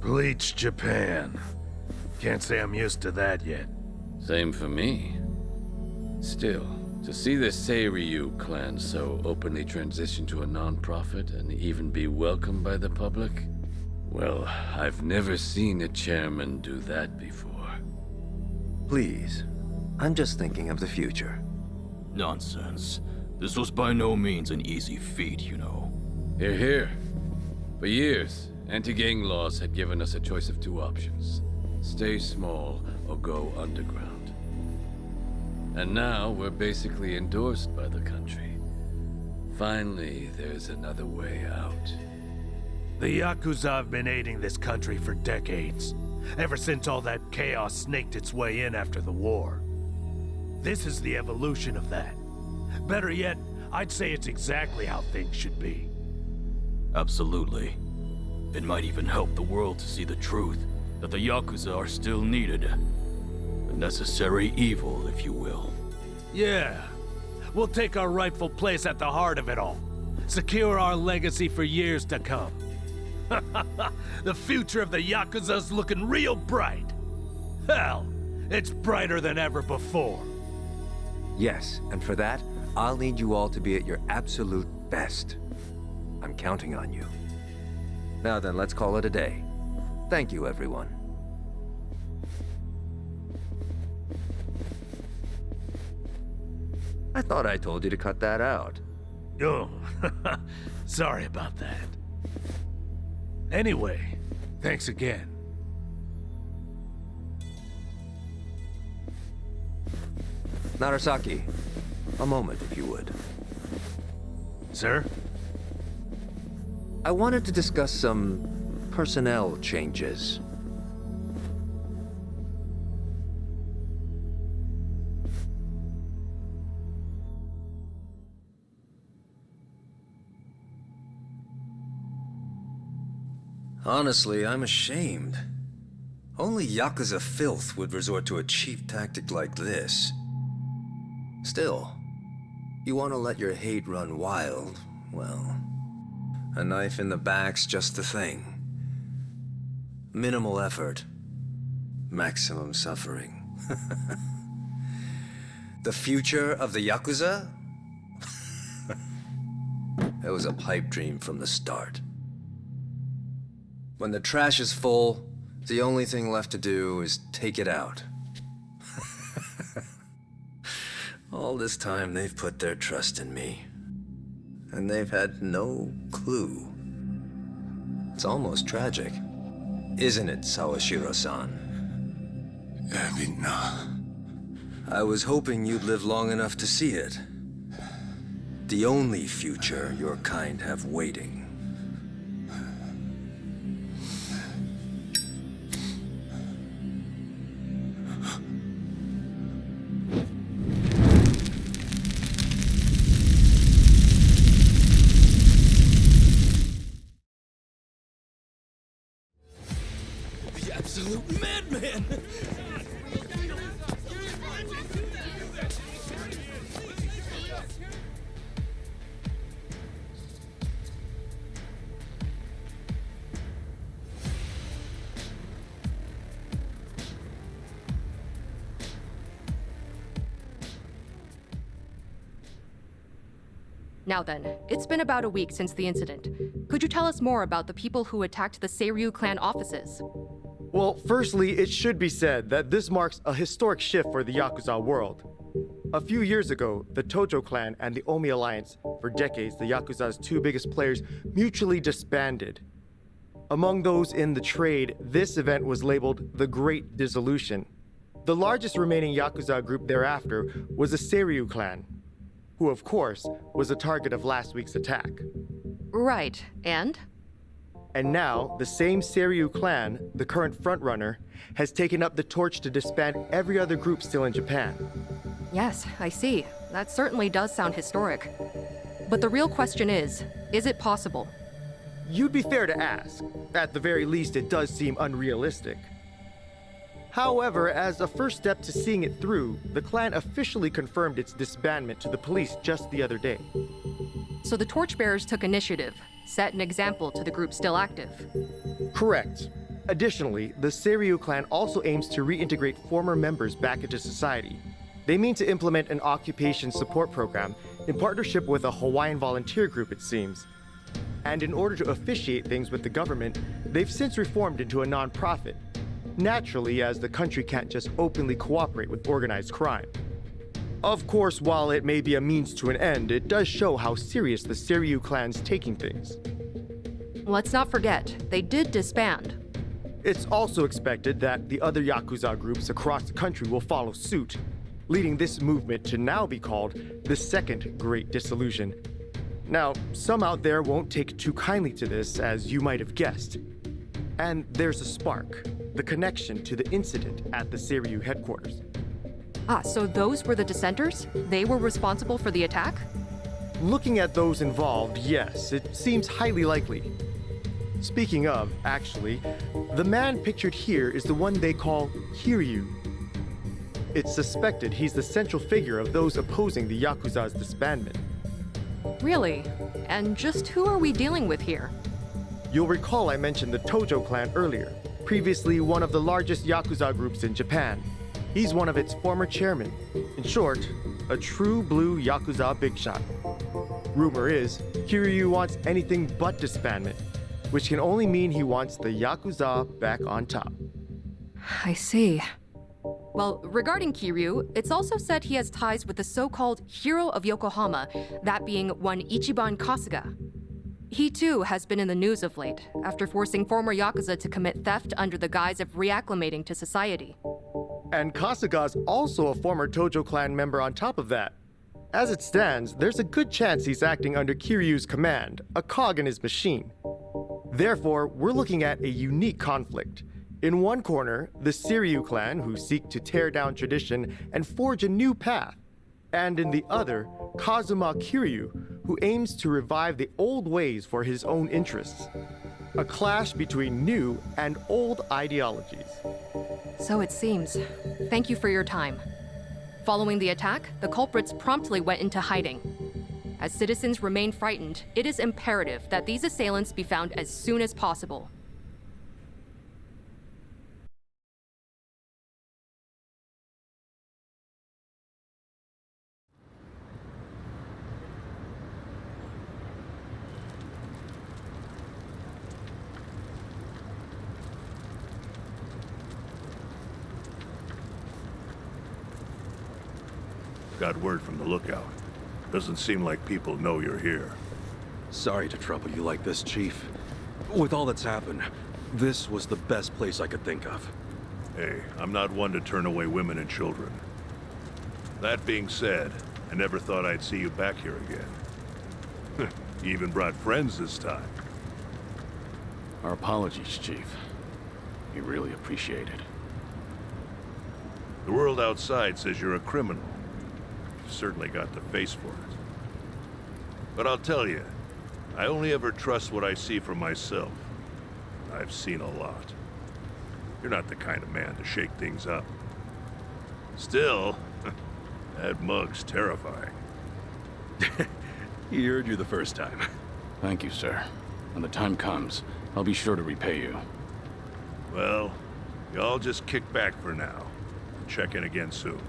Bleach Japan. Can't say I'm used to that yet. Same for me. Still, to see the Seiryu clan so openly transition to a non-profit and even be welcomed by the public? Well, I've never seen a chairman do that before. Please, I'm just thinking of the future. Nonsense. This was by no means an easy feat, you know. Hear, hear. For years, anti-gang laws had given us a choice of two options. Stay small or go underground. And now we're basically endorsed by the country. Finally, there's another way out. The Yakuza have been aiding this country for decades. Ever since all that chaos snaked its way in after the war. This is the evolution of that. Better yet, I'd say it's exactly how things should be. Absolutely. It might even help the world to see the truth, that the Yakuza are still needed. A necessary evil, if you will. Yeah. We'll take our rightful place at the heart of it all. Secure our legacy for years to come. The future of the Yakuza's looking real bright. Hell, it's brighter than ever before. Yes, and for that, I'll need you all to be at your absolute best. I'm counting on you. Now then, let's call it a day. Thank you, everyone. I thought I told you to cut that out. Oh, sorry about that. Anyway, thanks again. Narasaki, a moment if you would. Sir? I wanted to discuss some personnel changes. Honestly, I'm ashamed. Only Yakuza filth would resort to a cheap tactic like this. Still, you want to let your hate run wild, well, a knife in the back's just the thing. Minimal effort, maximum suffering. The future of the Yakuza? It was a pipe dream from the start. When the trash is full, the only thing left to do is take it out. All this time, they've put their trust in me. And they've had no clue. It's almost tragic. Isn't it, Sawashiro-san? I was hoping you'd live long enough to see it. The only future your kind have waiting. Absolute madman! Now then, it's been about a week since the incident. Could you tell us more about the people who attacked the Seiryu clan offices? Well, firstly, it should be said that this marks a historic shift for the Yakuza world. A few years ago, the Tojo clan and the Omi alliance, for decades the Yakuza's two biggest players, mutually disbanded. Among those in the trade, this event was labeled the Great Dissolution. The largest remaining Yakuza group thereafter was the Seiryu clan, who of course was the target of last week's attack. Right, and? And now, the same Seiryu clan, the current frontrunner, has taken up the torch to disband every other group still in Japan. Yes, I see. That certainly does sound historic. But the real question is it possible? You'd be fair to ask. At the very least, it does seem unrealistic. However, as a first step to seeing it through, the clan officially confirmed its disbandment to the police just the other day. So the torchbearers took initiative, set an example to the group still active. Correct. Additionally, the Seiryu clan also aims to reintegrate former members back into society. They mean to implement an occupation support program in partnership with a Hawaiian volunteer group, it seems. And in order to officiate things with the government, they've since reformed into a non-profit. Naturally, as the country can't just openly cooperate with organized crime. Of course, while it may be a means to an end, it does show how serious the Seiryu clan's taking things. Let's not forget, they did disband. It's also expected that the other Yakuza groups across the country will follow suit, leading this movement to now be called the Second Great Dissolution. Now, some out there won't take too kindly to this, as you might have guessed. And there's a spark, the connection to the incident at the Seiryu headquarters. Ah, so those were the dissenters? They were responsible for the attack? Looking at those involved, yes, it seems highly likely. Speaking of, actually, the man pictured here is the one they call Kiryu. It's suspected he's the central figure of those opposing the Yakuza's disbandment. Really? And just who are we dealing with here? You'll recall I mentioned the Tojo clan earlier, previously one of the largest Yakuza groups in Japan. He's one of its former chairmen. In short, a true blue Yakuza big shot. Rumor is, Kiryu wants anything but disbandment, which can only mean he wants the Yakuza back on top. I see. Well, regarding Kiryu, it's also said he has ties with the so-called Hero of Yokohama, that being one Ichiban Kasuga. He too has been in the news of late, after forcing former Yakuza to commit theft under the guise of reacclimating to society. And Kasuga's also a former Tojo clan member on top of that. As it stands, there's a good chance he's acting under Kiryu's command, a cog in his machine. Therefore, we're looking at a unique conflict. In one corner, the Seiryu clan, who seek to tear down tradition and forge a new path. And in the other, Kazuma Kiryu, who aims to revive the old ways for his own interests. A clash between new and old ideologies. So it seems. Thank you for your time. Following the attack, the culprits promptly went into hiding. As citizens remain frightened, it is imperative that these assailants be found as soon as possible. Got word from the lookout. Doesn't seem like people know you're here. Sorry to trouble you like this, Chief. With all that's happened, this was the best place I could think of. Hey, I'm not one to turn away women and children. That being said, I never thought I'd see you back here again. You even brought friends this time. Our apologies, Chief. We really appreciate it. The world outside says you're a criminal. You've certainly got the face for it. But I'll tell you, I only ever trust what I see for myself. I've seen a lot. You're not the kind of man to shake things up. Still, that mug's terrifying. He heard you the first time. Thank you, sir. When the time comes, I'll be sure to repay you. Well, y'all just kick back for now. Check in again soon.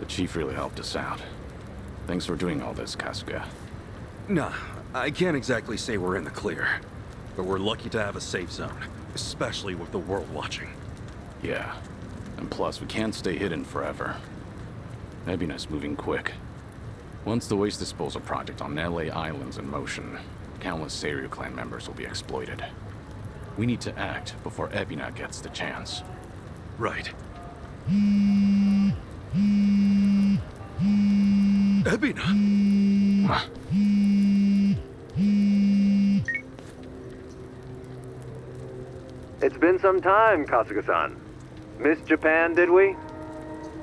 The Chief really helped us out. Thanks for doing all this, Kasuga. Nah, I can't exactly say we're in the clear. But we're lucky to have a safe zone, especially with the world watching. Yeah. And plus, we can't stay hidden forever. Ebina's moving quick. Once the waste disposal project on LA Island's in motion, countless Seiryu clan members will be exploited. We need to act before Ebina gets the chance. Right. Ebina! Huh. It's been some time, Kasuga-san. Missed Japan, did we?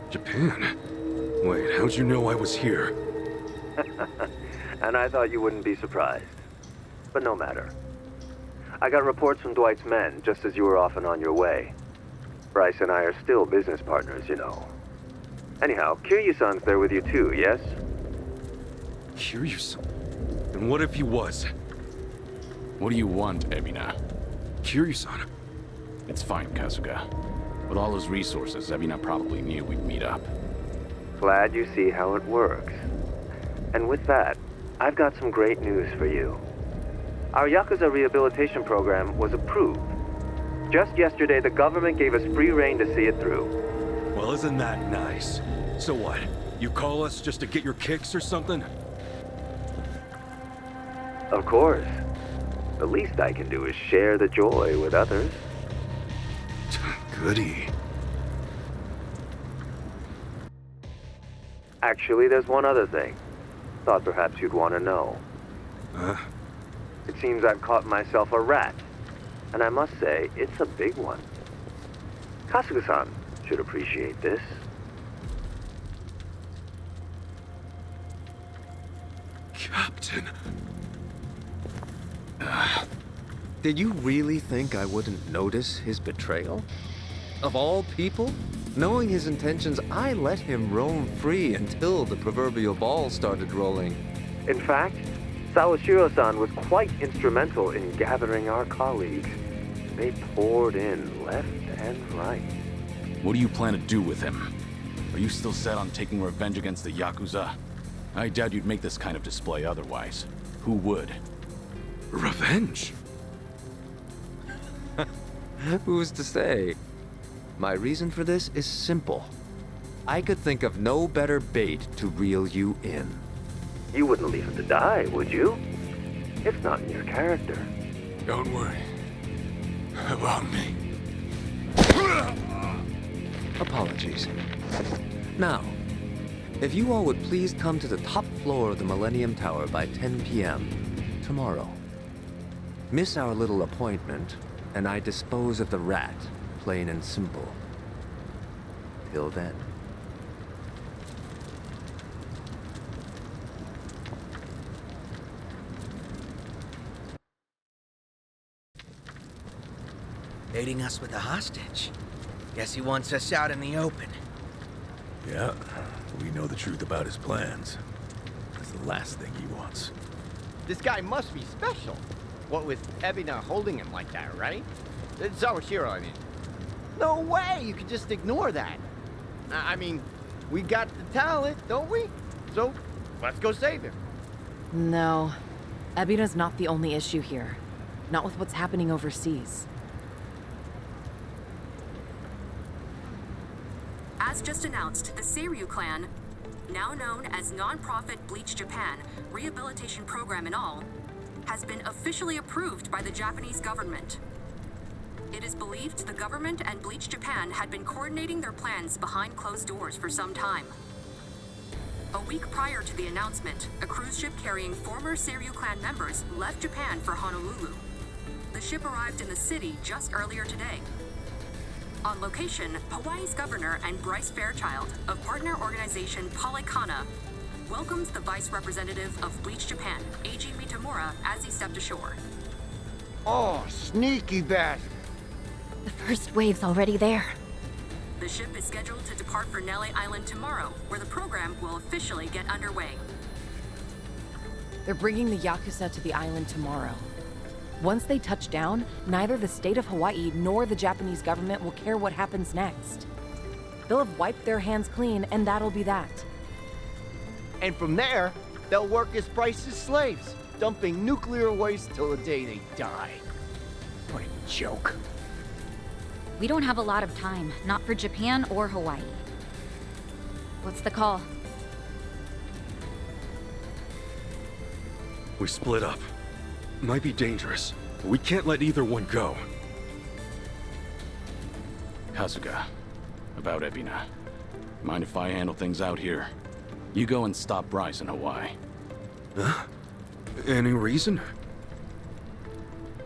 Japan? Wait, how'd you know I was here? And I thought you wouldn't be surprised. But no matter. I got reports from Dwight's men, just as you were off and on your way. Bryce and I are still business partners, you know. Anyhow, Kiryu-san's there with you too, yes? Curious. And what if he was? What do you want, Ebina? Kiryu-san. It's fine, Kasuga. With all his resources, Ebina probably knew we'd meet up. Glad you see how it works. And with that, I've got some great news for you. Our Yakuza rehabilitation program was approved. Just yesterday, the government gave us free rein to see it through. Well, isn't that nice? So what? You call us just to get your kicks or something? Of course. The least I can do is share the joy with others. Goody. Actually, there's one other thing. Thought perhaps you'd want to know. Huh? It seems I've caught myself a rat. And I must say, it's a big one. Kasuga-san should appreciate this. Captain. Did you really think I wouldn't notice his betrayal? Of all people? Knowing his intentions, I let him roam free until the proverbial ball started rolling. In fact, Sawashiro-san was quite instrumental in gathering our colleagues. They poured in left and right. What do you plan to do with him? Are you still set on taking revenge against the Yakuza? I doubt you'd make this kind of display otherwise. Who would? Revenge? Who's to say? My reason for this is simple. I could think of no better bait to reel you in. You wouldn't leave him to die, would you? It's not in your character. Don't worry about me. Apologies. Now, if you all would please come to the top floor of the Millennium Tower by 10 p.m. tomorrow. Miss our little appointment, and I dispose of the rat, plain and simple. Till then. Baiting us with a hostage. Guess he wants us out in the open. Yeah, we know the truth about his plans. That's the last thing he wants. This guy must be special. What with Ebina holding him like that, right? Sawashiro, I mean. No way you could just ignore that. I mean, we got the talent, don't we? So, let's go save him. No. Ebina's not the only issue here. Not with what's happening overseas. As just announced, the Seiryu clan, now known as non-profit Bleach Japan, rehabilitation program and all, has been officially approved by the Japanese government. It is believed the government and Bleach Japan had been coordinating their plans behind closed doors for some time. A week prior to the announcement, a cruise ship carrying former Seiryu clan members left Japan for Honolulu. The ship arrived in the city just earlier today. On location, Hawaii's governor and Bryce Fairchild of partner organization Polycana welcomes the vice representative of Bleach Japan, Eiji Mitamura, as he stepped ashore. Oh, sneaky bastard. The first wave's already there. The ship is scheduled to depart for Nele Island tomorrow, where the program will officially get underway. They're bringing the Yakuza to the island tomorrow. Once they touch down, neither the state of Hawaii nor the Japanese government will care what happens next. They'll have wiped their hands clean, and that'll be that. And from there, they'll work as Bryce's slaves, dumping nuclear waste till the day they die. What a joke. We don't have a lot of time, not for Japan or Hawaii. What's the call? We split up. Might be dangerous. We can't let either one go. Kasuga, about Ebina. Mind if I handle things out here? You go and stop Bryce in Hawaii. Huh? Any reason?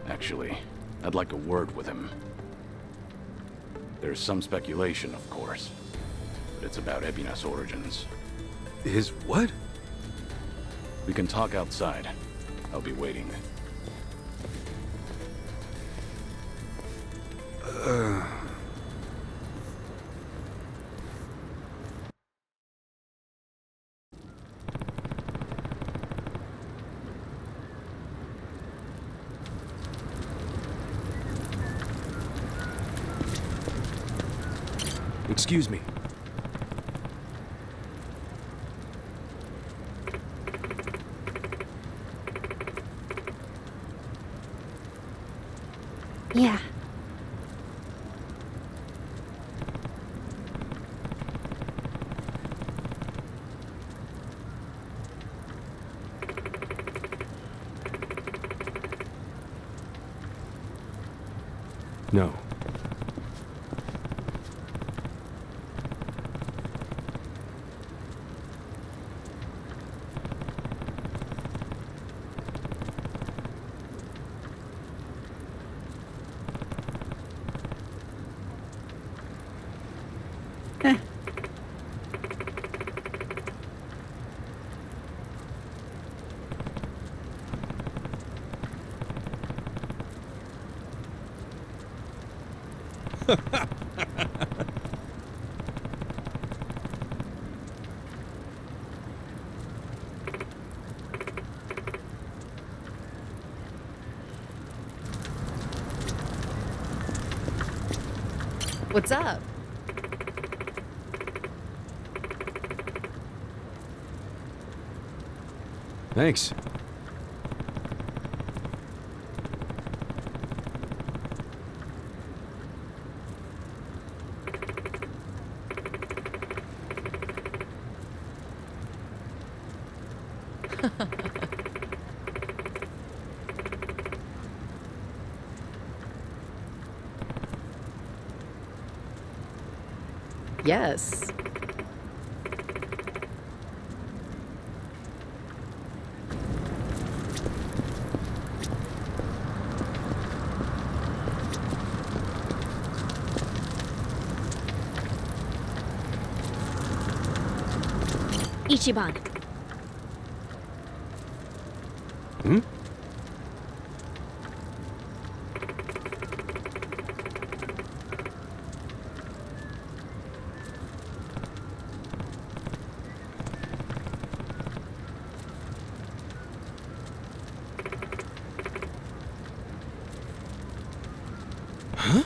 Actually, I'd like a word with him. There's some speculation, of course, but it's about Ebina's origins. His what? We can talk outside. I'll be waiting. Excuse me. Yeah. No. What's up? Thanks. Yes. Ichiban. Hmm? Huh?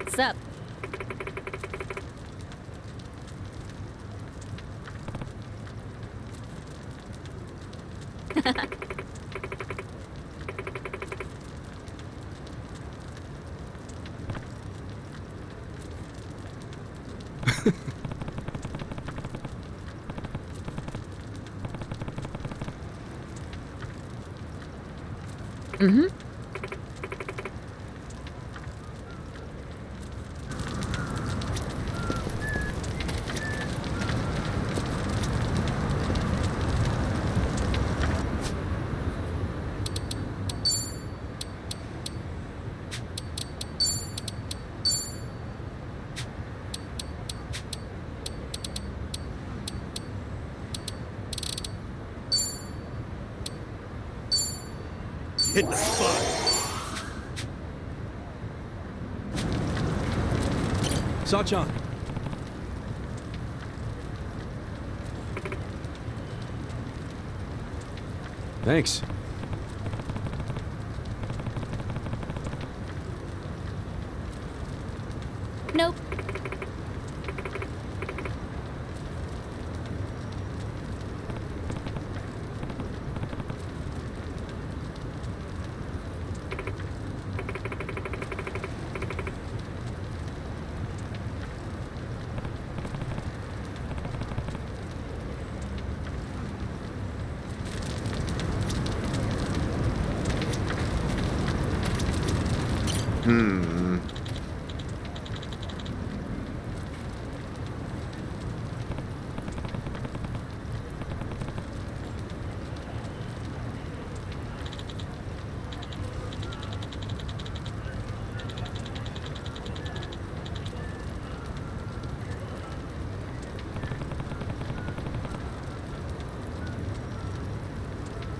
Sup? Mm-hmm. Hit the spot. Sachan. Thanks. Nope. Hmm.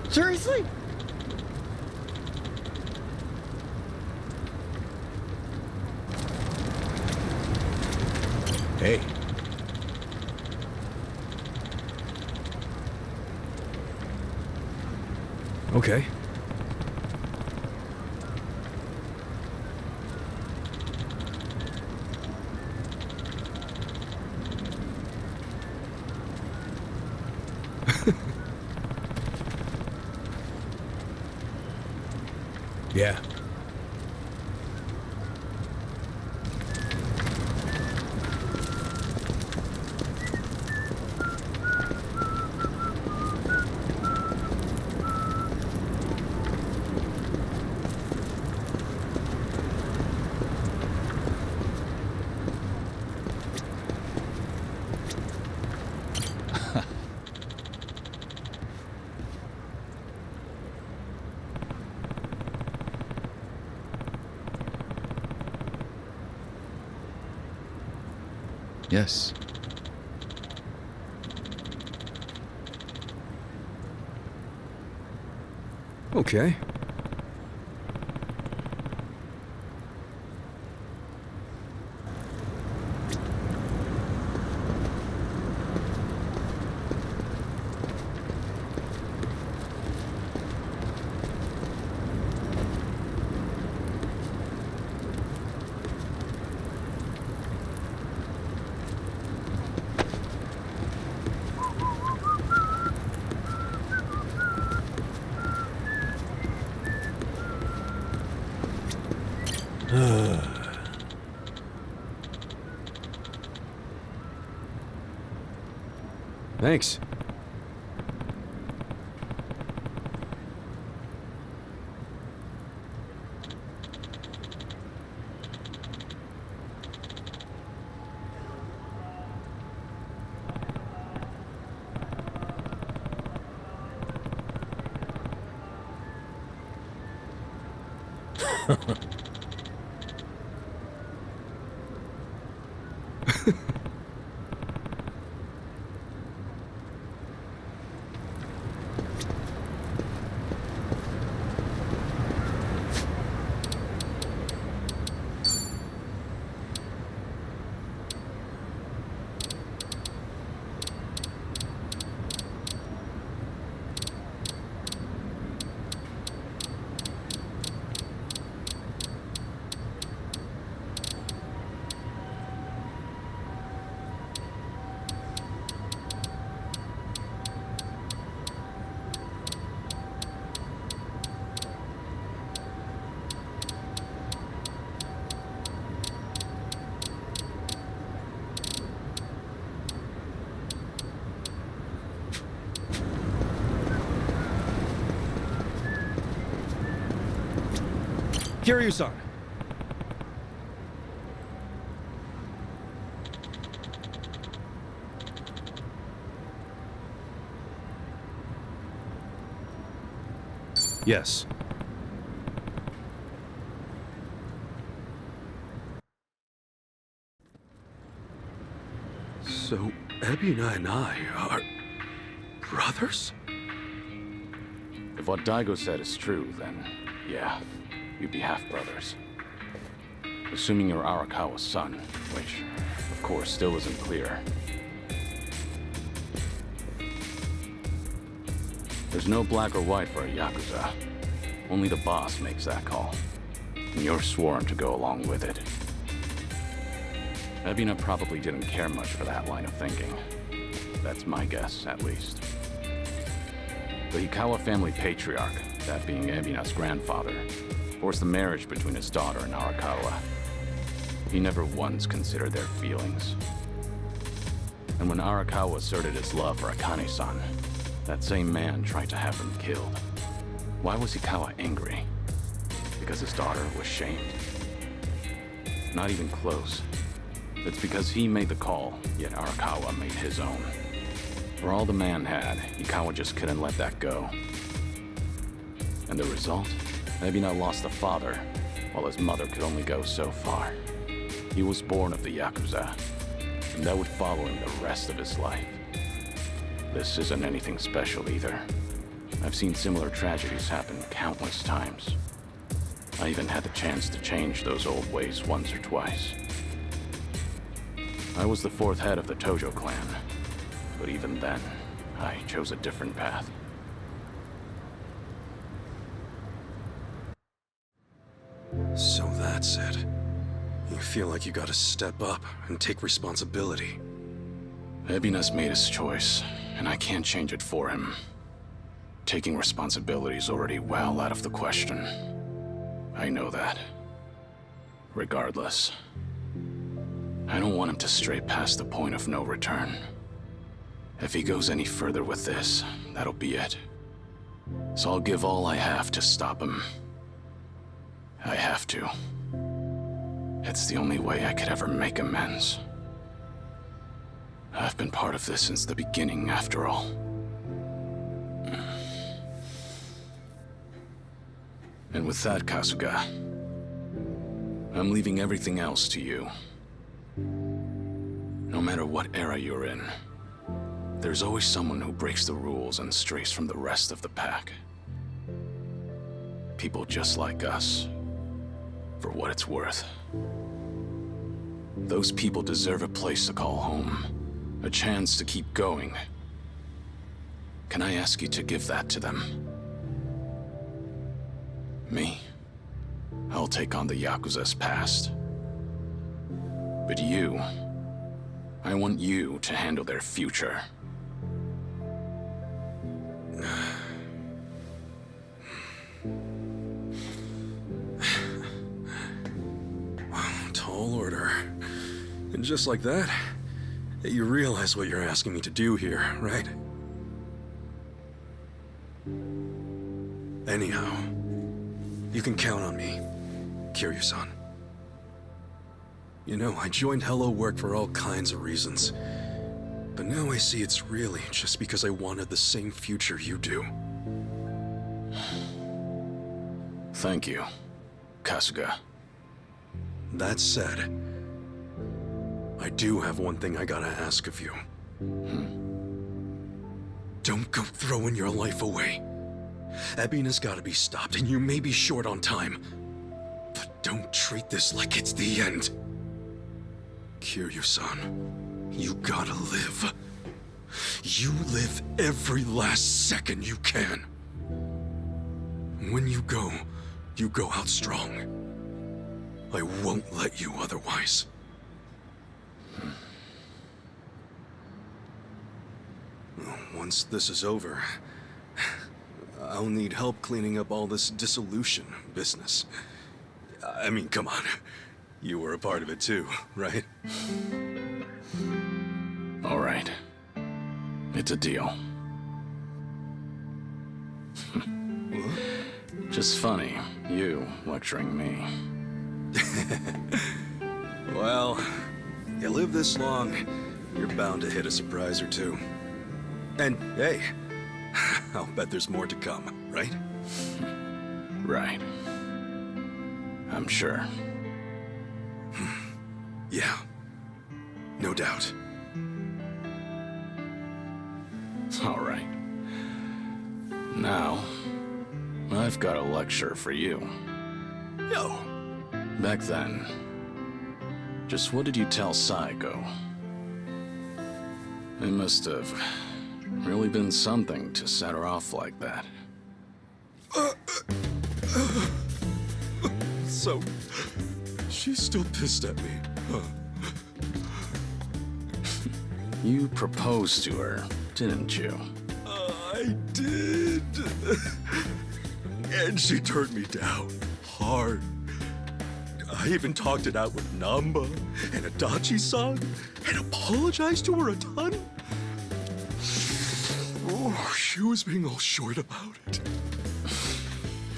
Seriously? Hey, Okay. Yeah. Yes. Okay. Thanks. Kiryu-san. Yes. So, Ebina and I are... brothers? If what Daigo said is true, then yeah, you'd be half-brothers. Assuming you're Arakawa's son, which, of course, still isn't clear. There's no black or white for a Yakuza. Only the boss makes that call. And you're sworn to go along with it. Ebina probably didn't care much for that line of thinking. That's my guess, at least. The Hikawa family patriarch, that being Ebina's grandfather, forced the marriage between his daughter and Arakawa. He never once considered their feelings. And when Arakawa asserted his love for Akane-san, that same man tried to have him killed. Why was Hikawa angry? Because his daughter was shamed? Not even close. It's because he made the call, yet Arakawa made his own. For all the man had, Hikawa just couldn't let that go. And the result? Ebina lost a father, while his mother could only go so far. He was born of the Yakuza, and that would follow him the rest of his life. This isn't anything special either. I've seen similar tragedies happen countless times. I even had the chance to change those old ways once or twice. I was the fourth head of the Tojo clan, but even then, I chose a different path. You feel like you gotta step up and take responsibility. Ebinas made his choice, and I can't change it for him. Taking responsibility is already well out of the question. I know that. Regardless, I don't want him to stray past the point of no return. If he goes any further with this, that'll be it. So I'll give all I have to stop him. I have to. It's the only way I could ever make amends. I've been part of this since the beginning, after all. And with that, Kasuga, I'm leaving everything else to you. No matter what era you're in, there's always someone who breaks the rules and strays from the rest of the pack. People just like us, for what it's worth. Those people deserve a place to call home, a chance to keep going. Can I ask you to give that to them? Me? I'll take on the Yakuza's past. But you, I want you to handle their future. Tall order. And just like that, you realize what you're asking me to do here, right? Anyhow, you can count on me, Kiryu-san. You know, I joined Hello Work for all kinds of reasons. But now I see it's really just because I wanted the same future you do. Thank you, Kasuga. That said, I do have one thing I gotta ask of you. Don't go throwing your life away. Ebina's gotta be stopped, and you may be short on time. But don't treat this like it's the end. Kiryu-san, you gotta live. You live every last second you can. When you go out strong. I won't let you otherwise. Once this is over, I'll need help cleaning up all this dissolution business. I mean, come on. You were a part of it too, right? All right. It's a deal. Just funny, you lecturing me. Well, you live this long, you're bound to hit a surprise or two. And hey, I'll bet there's more to come, right? Right. I'm sure. Yeah, no doubt. All right. Now, I've got a lecture for you. Yo! Back then, just what did you tell Saigo? It must have really been something to set her off like that. So, she's still pissed at me, huh? You proposed to her, didn't you? I did. And she turned me down hard. I even talked it out with Namba and Adachi-san and apologized to her a ton. Oh, she was being all short about it.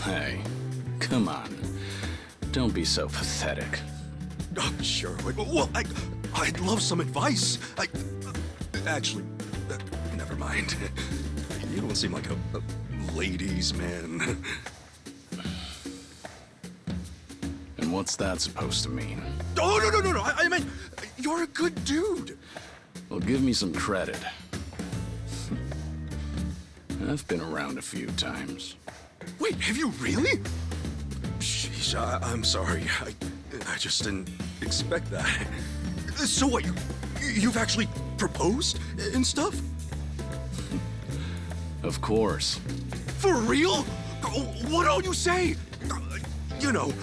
Hey, come on. Don't be so pathetic. Oh, sure. Well, I'd love some advice. Actually, never mind. You don't seem like a ladies' man. And what's that supposed to mean? Oh, no. I meant, you're a good dude. Well, give me some credit. I've been around a few times. Wait, have you really? Sheesh, I'm sorry. I just didn't expect that. So what, you've actually proposed and stuff? Of course. For real? What all you say? You know,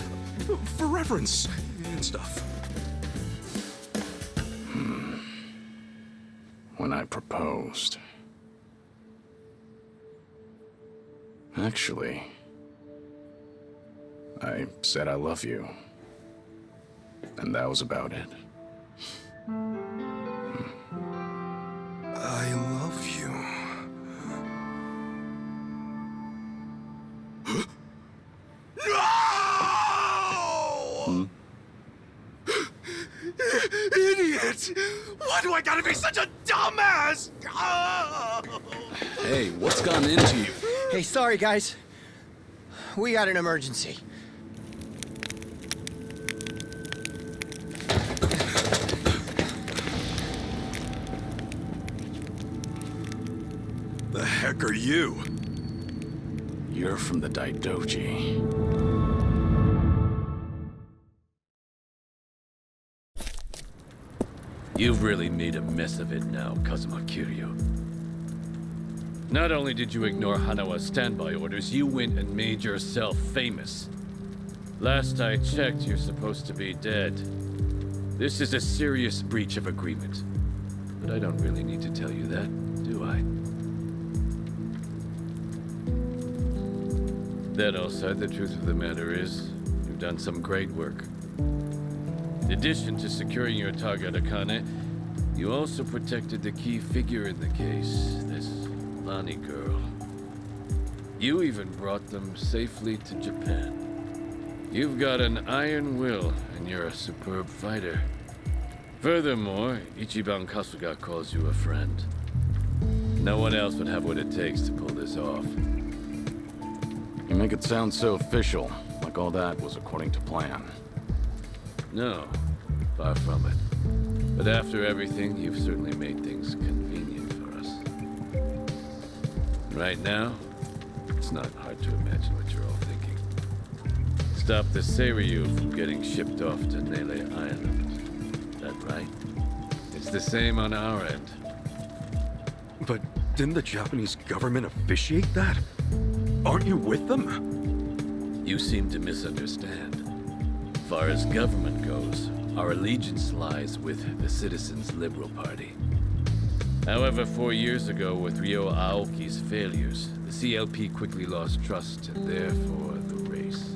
for reference and stuff. when I proposed. Actually, I said I love you. And that was about it. I love you. No! Idiot! Why do I gotta be such a dumbass? Hey, what's gotten into you? Hey, sorry, guys. We got an emergency. The heck are you? You're from the Daidoji. You've really made a mess of it now, Kazuma Kiryu. Not only did you ignore Hanawa's standby orders, you went and made yourself famous. Last I checked, you're supposed to be dead. This is a serious breach of agreement. But I don't really need to tell you that, do I? That all said, the truth of the matter is, you've done some great work. In addition to securing your target, Akane, you also protected the key figure in the case, this Lani girl. You even brought them safely to Japan. You've got an iron will, and you're a superb fighter. Furthermore, Ichiban Kasuga calls you a friend. No one else would have what it takes to pull this off. You make it sound so official, like all that was according to plan. No, far from it. But after everything, you've certainly made things convenient for us. Right now, it's not hard to imagine what you're all thinking. Stop the Seiryu from getting shipped off to Nele Island. Is that right? It's the same on our end. But didn't the Japanese government officiate that? Aren't you with them? You seem to misunderstand. As far as government goes, our allegiance lies with the Citizens' Liberal Party. However, 4 years ago, with Ryo Aoki's failures, the CLP quickly lost trust and therefore the race.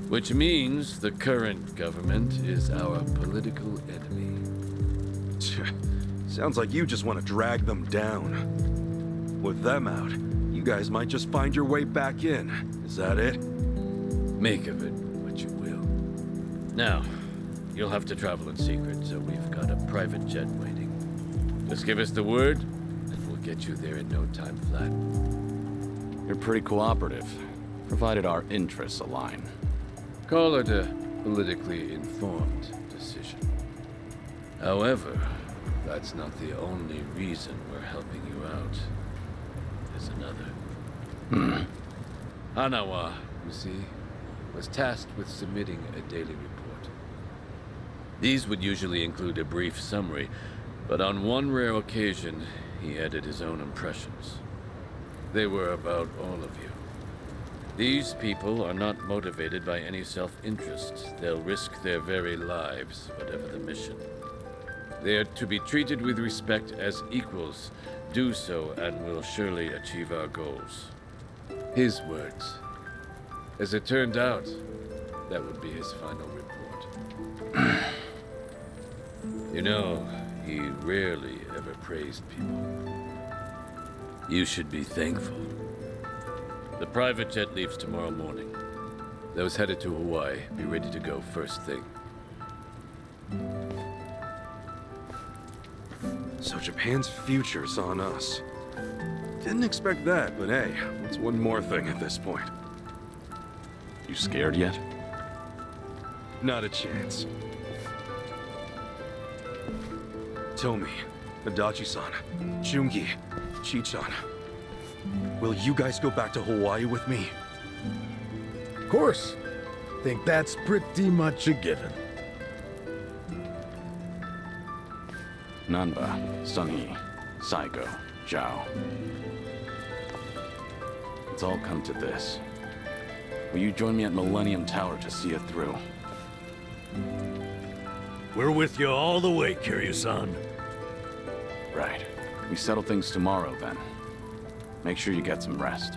Which means the current government is our political enemy. Sounds like you just want to drag them down. With them out, you guys might just find your way back in. Is that it? Make of it what you will. Now, you'll have to travel in secret, so we've got a private jet waiting. Just give us the word, and we'll get you there in no time flat. You're pretty cooperative, provided our interests align. Call it a politically informed decision. However, that's not the only reason we're helping you out. There's another. Hanawa, you see, was tasked with submitting a daily report. These would usually include a brief summary, but on one rare occasion, he added his own impressions. They were about all of you. These people are not motivated by any self-interest. They'll risk their very lives, whatever the mission. They are to be treated with respect as equals. Do so, and we'll surely achieve our goals. His words. As it turned out, that would be his final report. You know, he rarely ever praised people. You should be thankful. The private jet leaves tomorrow morning. Those headed to Hawaii, be ready to go first thing. So Japan's future's on us. Didn't expect that, but hey, what's one more thing at this point? You scared yet? Not a chance. Tomi, Adachi-san, Jungi, Chi-chan. Will you guys go back to Hawaii with me? Of course. Think that's pretty much a given. Nanba, Sunhee, Saigo, Zhao. It's all come to this. Will you join me at Millennium Tower to see it through? We're with you all the way, Kiryu-san. Right. We settle things tomorrow, then. Make sure you get some rest.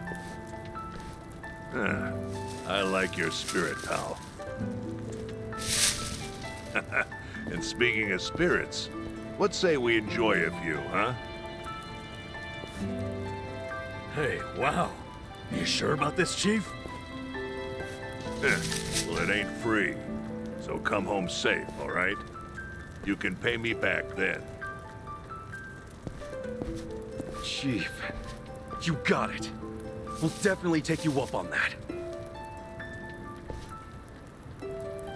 I like your spirit, pal. And speaking of spirits, what say we enjoy a few, huh? Hey, wow. You sure about this, Chief? Well, it ain't free. So come home safe, all right? You can pay me back then. Chief, you got it. We'll definitely take you up on that.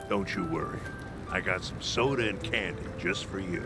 Don't you worry. I got some soda and candy just for you.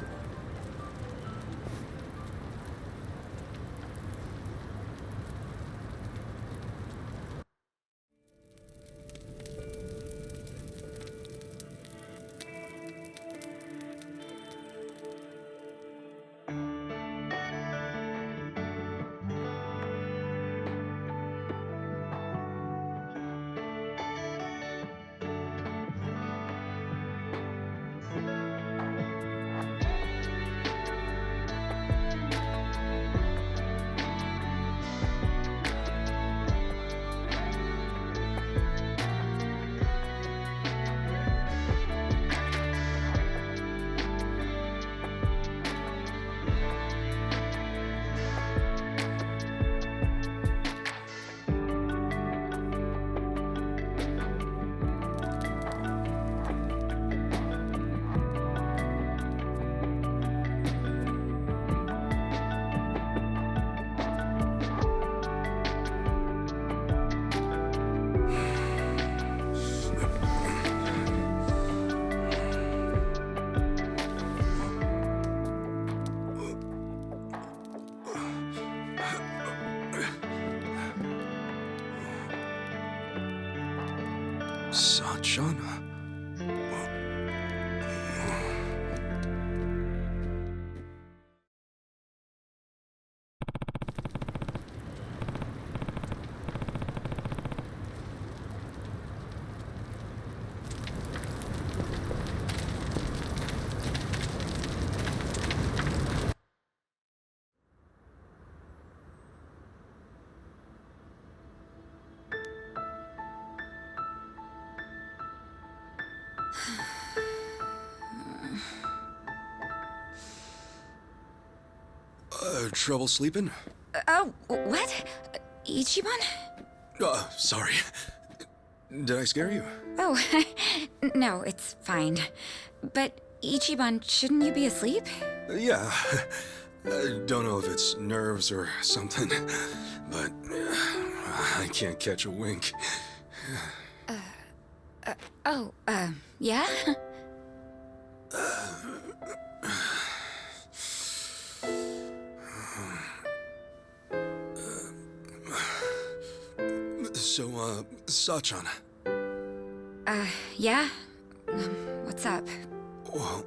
Sachana. Trouble sleeping? Oh, what? Ichiban? Sorry. Did I scare you? Oh, no, it's fine. But Ichiban, shouldn't you be asleep? Yeah. I don't know if it's nerves or something, but I can't catch a wink. Yeah? So, Sachan. Yeah? What's up? Well,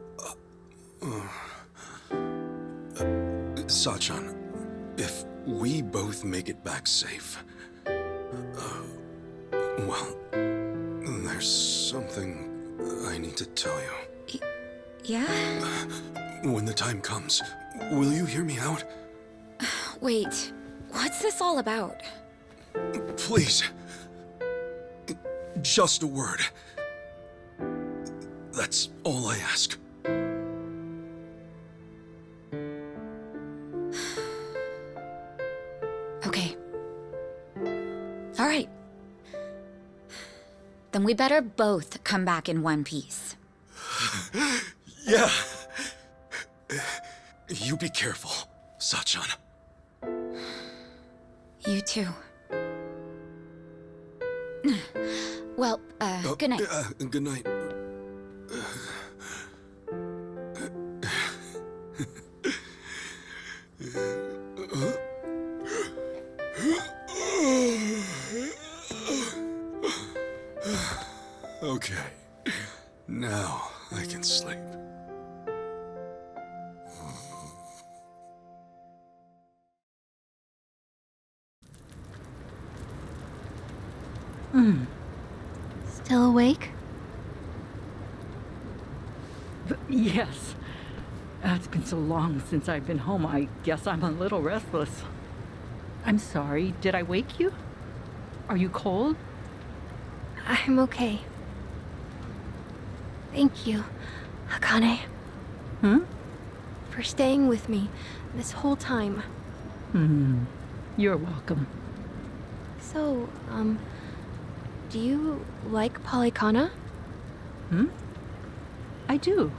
Sachan, if we both make it back safe, well, there's something I need to tell you. Yeah? When the time comes, will you hear me out? Wait, what's this all about? Please. Just a word. That's all I ask. Okay. All right. Then we better both come back in one piece. Yeah. You be careful, Sachan. You too. Well, good night. Good night. Okay. Now I can sleep. Still awake? Yes. It's been so long since I've been home, I guess I'm a little restless. I'm sorry, did I wake you? Are you cold? I'm okay. Thank you, Akane. Hmm? For staying with me this whole time. You're welcome. So, do you like Polycana? I do.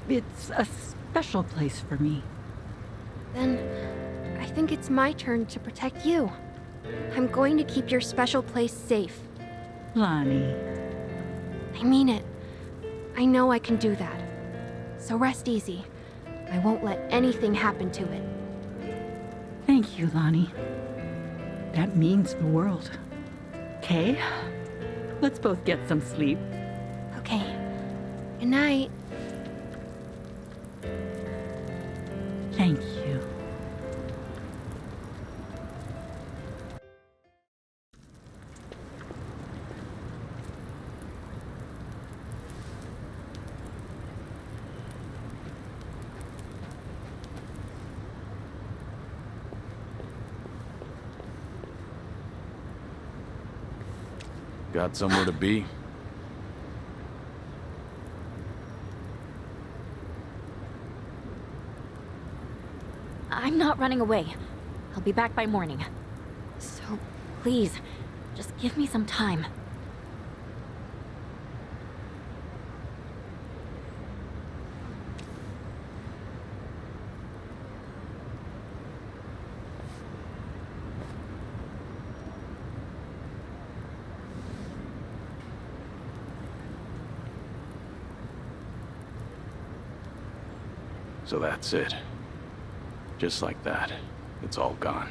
It's a special place for me. Then, I think it's my turn to protect you. I'm going to keep your special place safe. Lonnie. I mean it. I know I can do that. So rest easy. I won't let anything happen to it. Thank you, Lonnie. That means the world. Okay? Let's both get some sleep. Okay. Good night. Thank you. Got somewhere to be? I'm not running away. I'll be back by morning. So, please, just give me some time. So that's it. Just like that, it's all gone.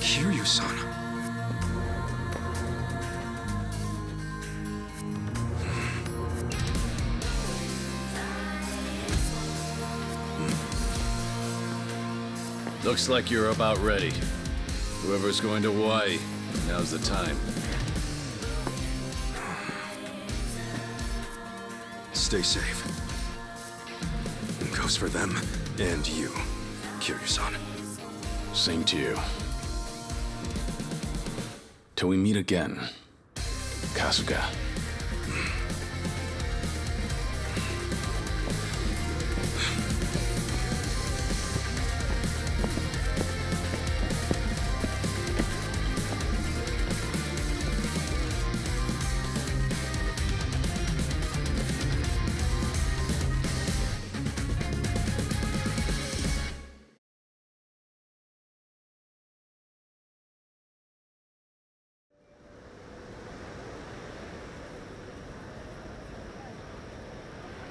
Kiryu-san. Looks like you're about ready. Whoever's going to Hawaii, now's the time. Stay safe. Goes for them and you, Kiryu-san. Same to you. Till we meet again, Kasuga.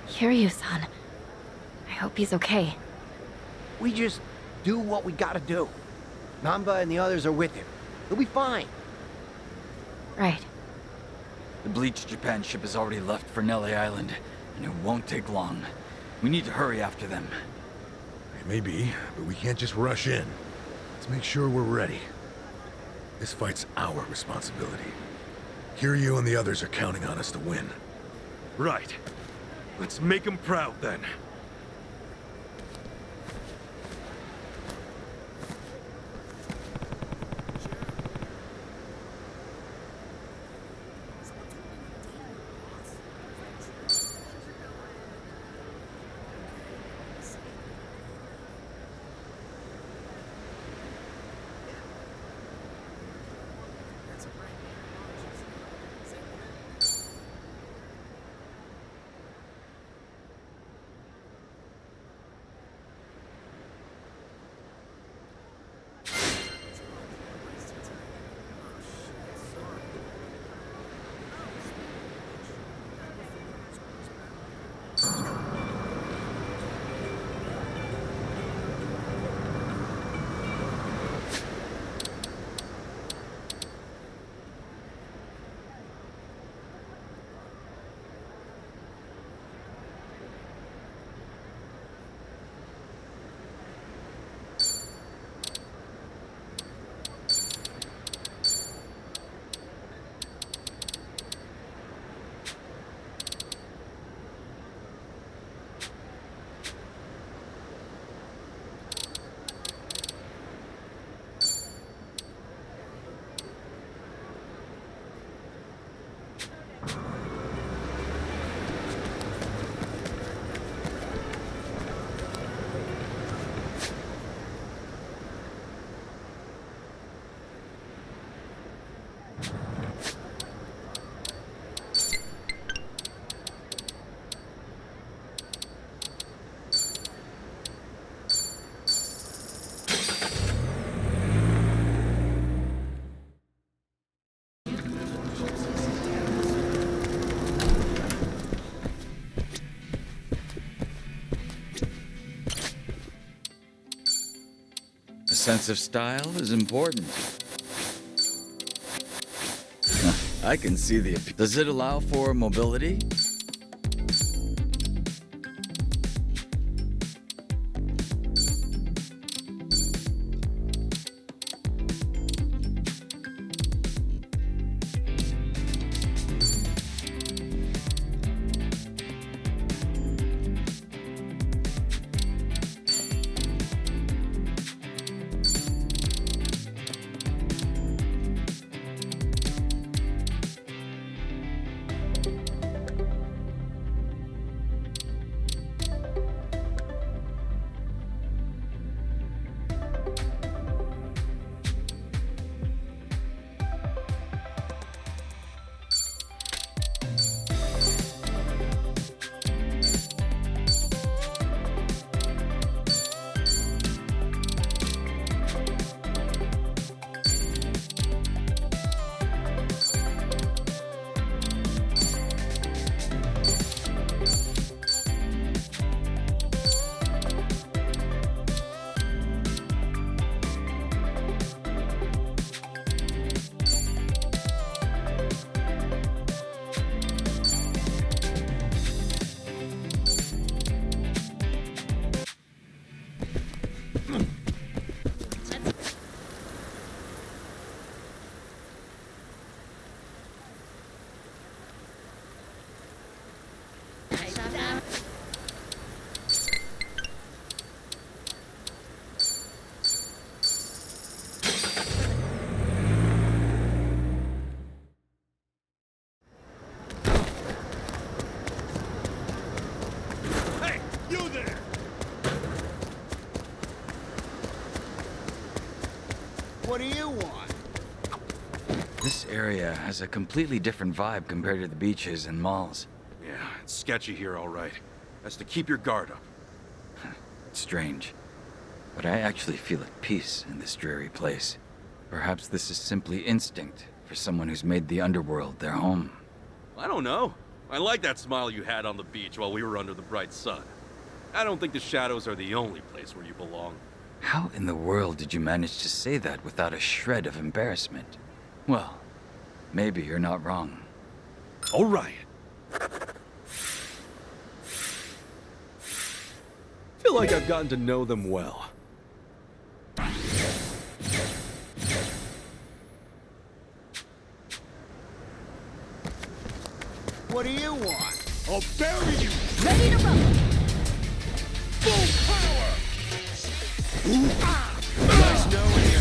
Kiryu-san. I hope he's okay. We just do what we gotta do. Namba and the others are with him. He'll be fine. Right. The Bleach Japan ship has already left for Nelly Island, and it won't take long. We need to hurry after them. Maybe, but we can't just rush in. Let's make sure we're ready. This fight's our responsibility. Kiryu and the others are counting on us to win. Right. Let's make them proud, then. sense of style is important. I can see the appeal. Does it allow for mobility? What do you want? This area has a completely different vibe compared to the beaches and malls. Yeah, it's sketchy here, all right. That's to keep your guard up. It's strange, but I actually feel at peace in this dreary place. Perhaps this is simply instinct for someone who's made the underworld their home. I don't know. I like that smile you had on the beach while we were under the bright sun. I don't think the shadows are the only place where you belong. How in the world did you manage to say that without a shred of embarrassment? Well, maybe you're not wrong. All right. Feel like I've gotten to know them well. What do you want? I'll bury you! Ready to roll! Full power! Nice knowing you.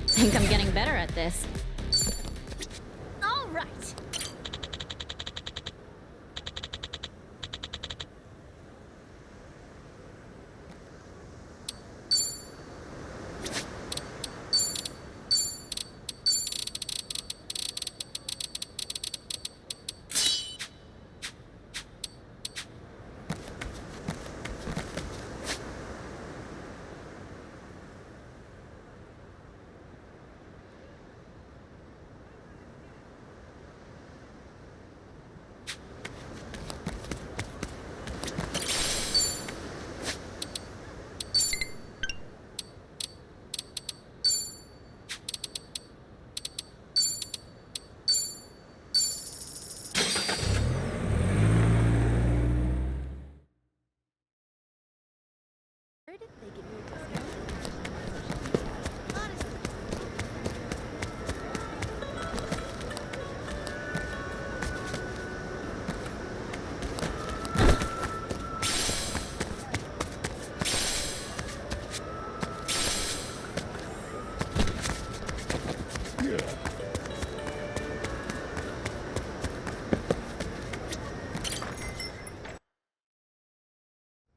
Think I'm getting better at this. All right.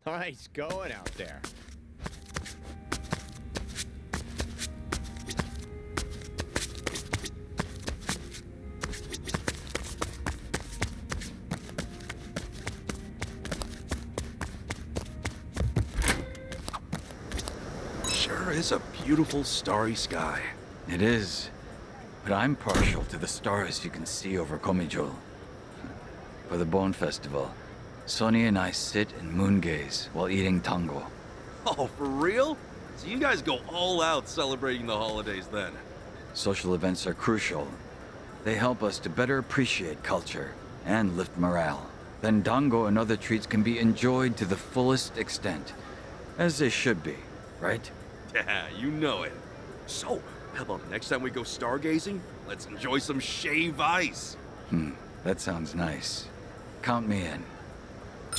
Nice going out there. Sure is a beautiful starry sky. It is. But I'm partial to the stars you can see over Komijol. For the Bone Festival, Sonny and I sit and moon gaze while eating tango. Oh, for real? So you guys go all out celebrating the holidays then? Social events are crucial. They help us to better appreciate culture and lift morale. Then tango and other treats can be enjoyed to the fullest extent, as they should be, right? Yeah, you know it. So, how about next time we go stargazing? Let's enjoy some shave ice. That sounds nice. Count me in.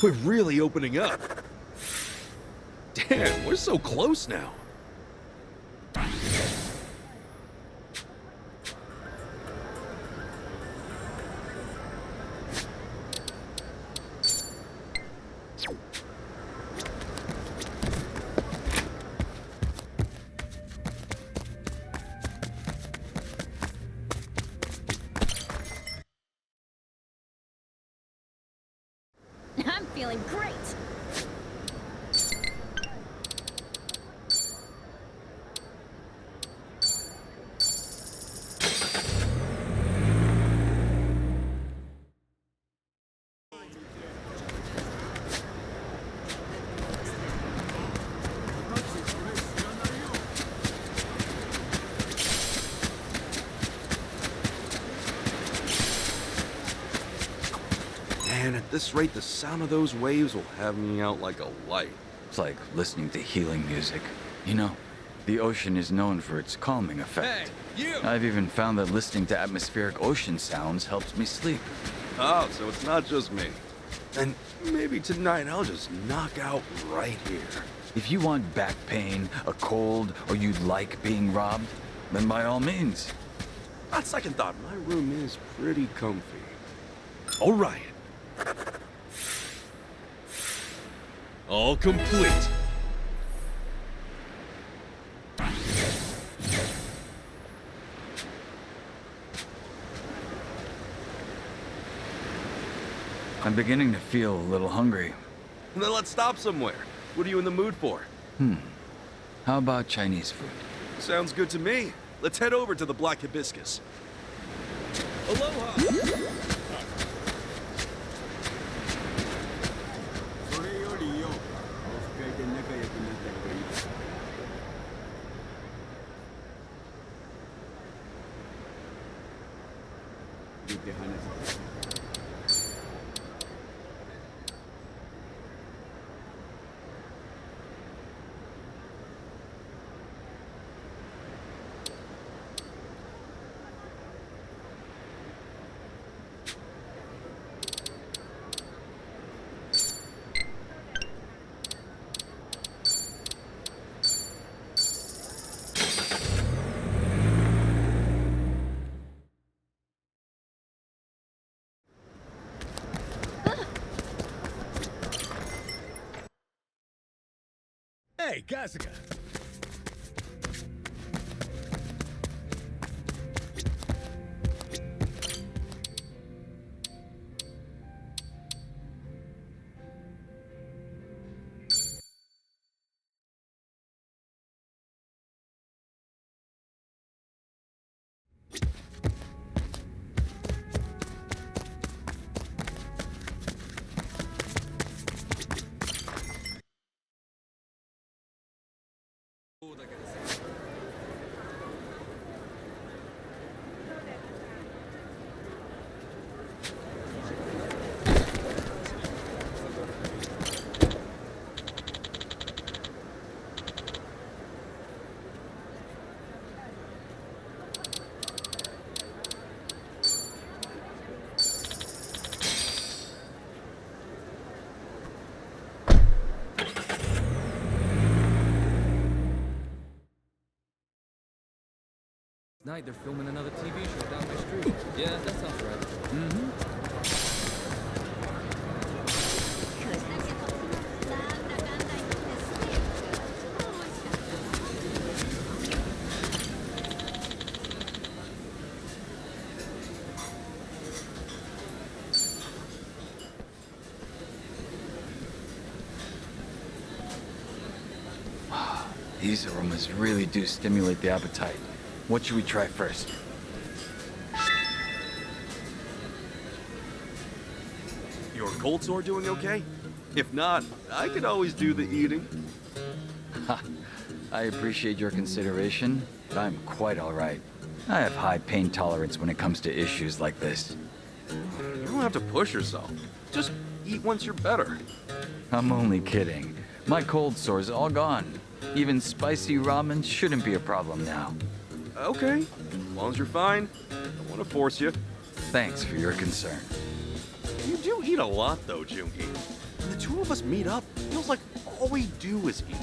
We're really opening up. Damn, we're so close now. I'm feeling great. Man, at this rate, the sound of those waves will have me out like a light. It's like listening to healing music. You know, the ocean is known for its calming effect. Hey, you! I've even found that listening to atmospheric ocean sounds helps me sleep. Oh, so it's not just me. And maybe tonight I'll just knock out right here. If you want back pain, a cold, or you like being robbed, then by all means. On second thought, my room is pretty comfy. All right. All complete. I'm beginning to feel a little hungry. Then let's stop somewhere. What are you in the mood for? How about Chinese food? Sounds good to me. Let's head over to the Black Hibiscus. Aloha! Hey, Kasuga. Night they're filming another TV show down my street. Yeah, that sounds right. These aromas really do stimulate the appetite. What should we try first? Your cold sore doing okay? If not, I could always do the eating. Ha! I appreciate your consideration, but I'm quite all right. I have high pain tolerance when it comes to issues like this. You don't have to push yourself. Just eat once you're better. I'm only kidding. My cold sore's all gone. Even spicy ramen shouldn't be a problem now. Okay, as long as you're fine. Don't want to force you. Thanks for your concern. You do eat a lot, though, Jungi. When the two of us meet up, it feels like all we do is eat.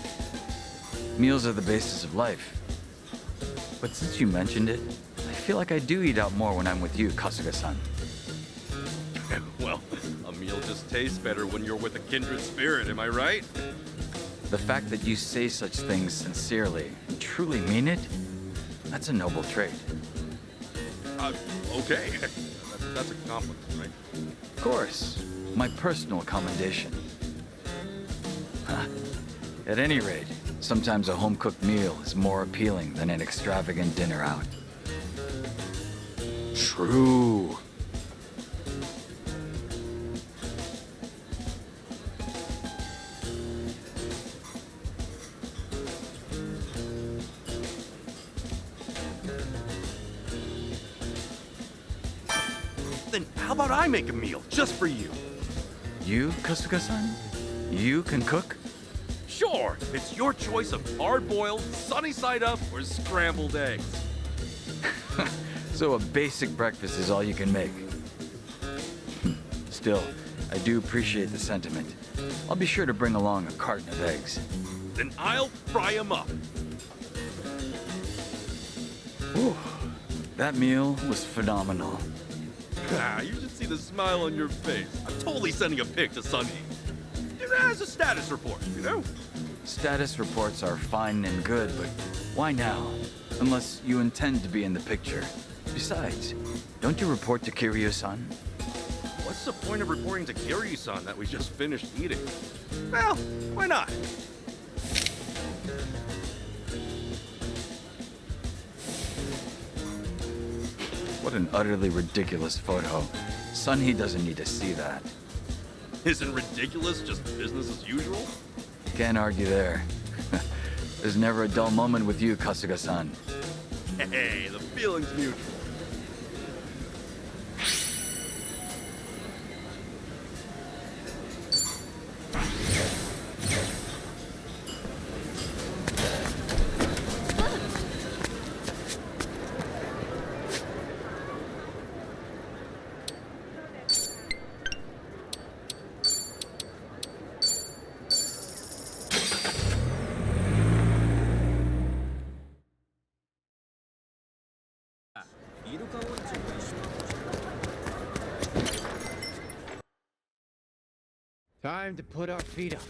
Meals are the basis of life. But since you mentioned it, I feel like I do eat out more when I'm with you, Kasuga-san. Well, a meal just tastes better when you're with a kindred spirit, am I right? The fact that you say such things sincerely and truly mean it, that's a noble trait. Okay. That's a compliment, right? Of course. My personal commendation. At any rate, sometimes a home-cooked meal is more appealing than an extravagant dinner out. True. Then how about I make a meal just for you? You, Kasuga-san? You can cook? Sure, it's your choice of hard-boiled, sunny side up, or scrambled eggs. So a basic breakfast is all you can make. Still, I do appreciate the sentiment. I'll be sure to bring along a carton of eggs. Then I'll fry 'em up. Whew. That meal was phenomenal. You should see the smile on your face. I'm totally sending a pic to Sunny. As a status report, you know? Status reports are fine and good, but why now? Unless you intend to be in the picture. Besides, don't you report to Kiryu-san? What's the point of reporting to Kiryu-san that we just finished eating? Well, why not? What an utterly ridiculous photo. Sunhee doesn't need to see that. Isn't ridiculous just business as usual? Can't argue there. There's never a dull moment with you, Kasuga-san. Hey, the feeling's mutual. Time to put our feet up.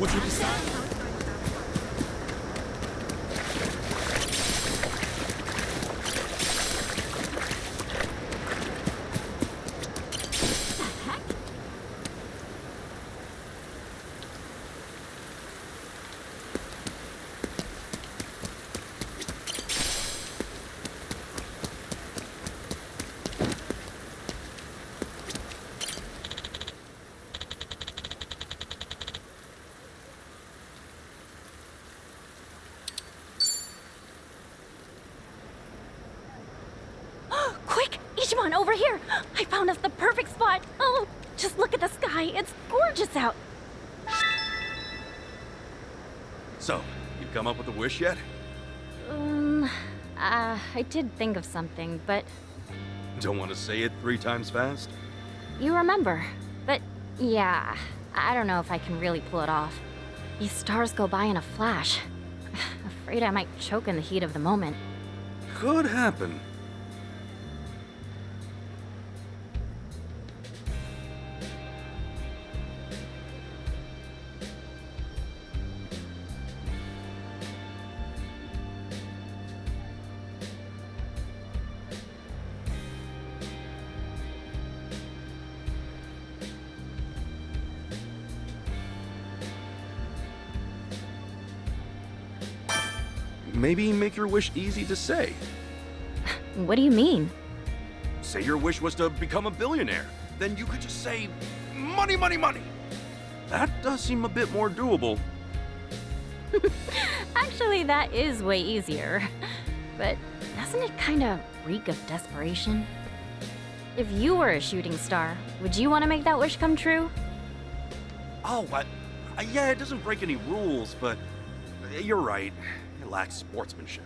What's with the sound? Quick! Ichiban, over here! I found us the perfect spot! Oh, just look at the sky. It's gorgeous out. So, you come up with a wish yet? I did think of something, but Don't want to say it 3 times fast? you remember. But yeah, I don't know if I can really pull it off. These stars go by in a flash. Afraid I might choke in the heat of the moment. Could happen. Maybe make your wish easy to say. What do you mean? Say your wish was to become a billionaire. Then you could just say, money, money, money. That does seem a bit more doable. Actually, that is way easier. But doesn't it kind of reek of desperation? If you were a shooting star, would you want to make that wish come true? Oh, yeah, it doesn't break any rules, but you're right. It lacks sportsmanship.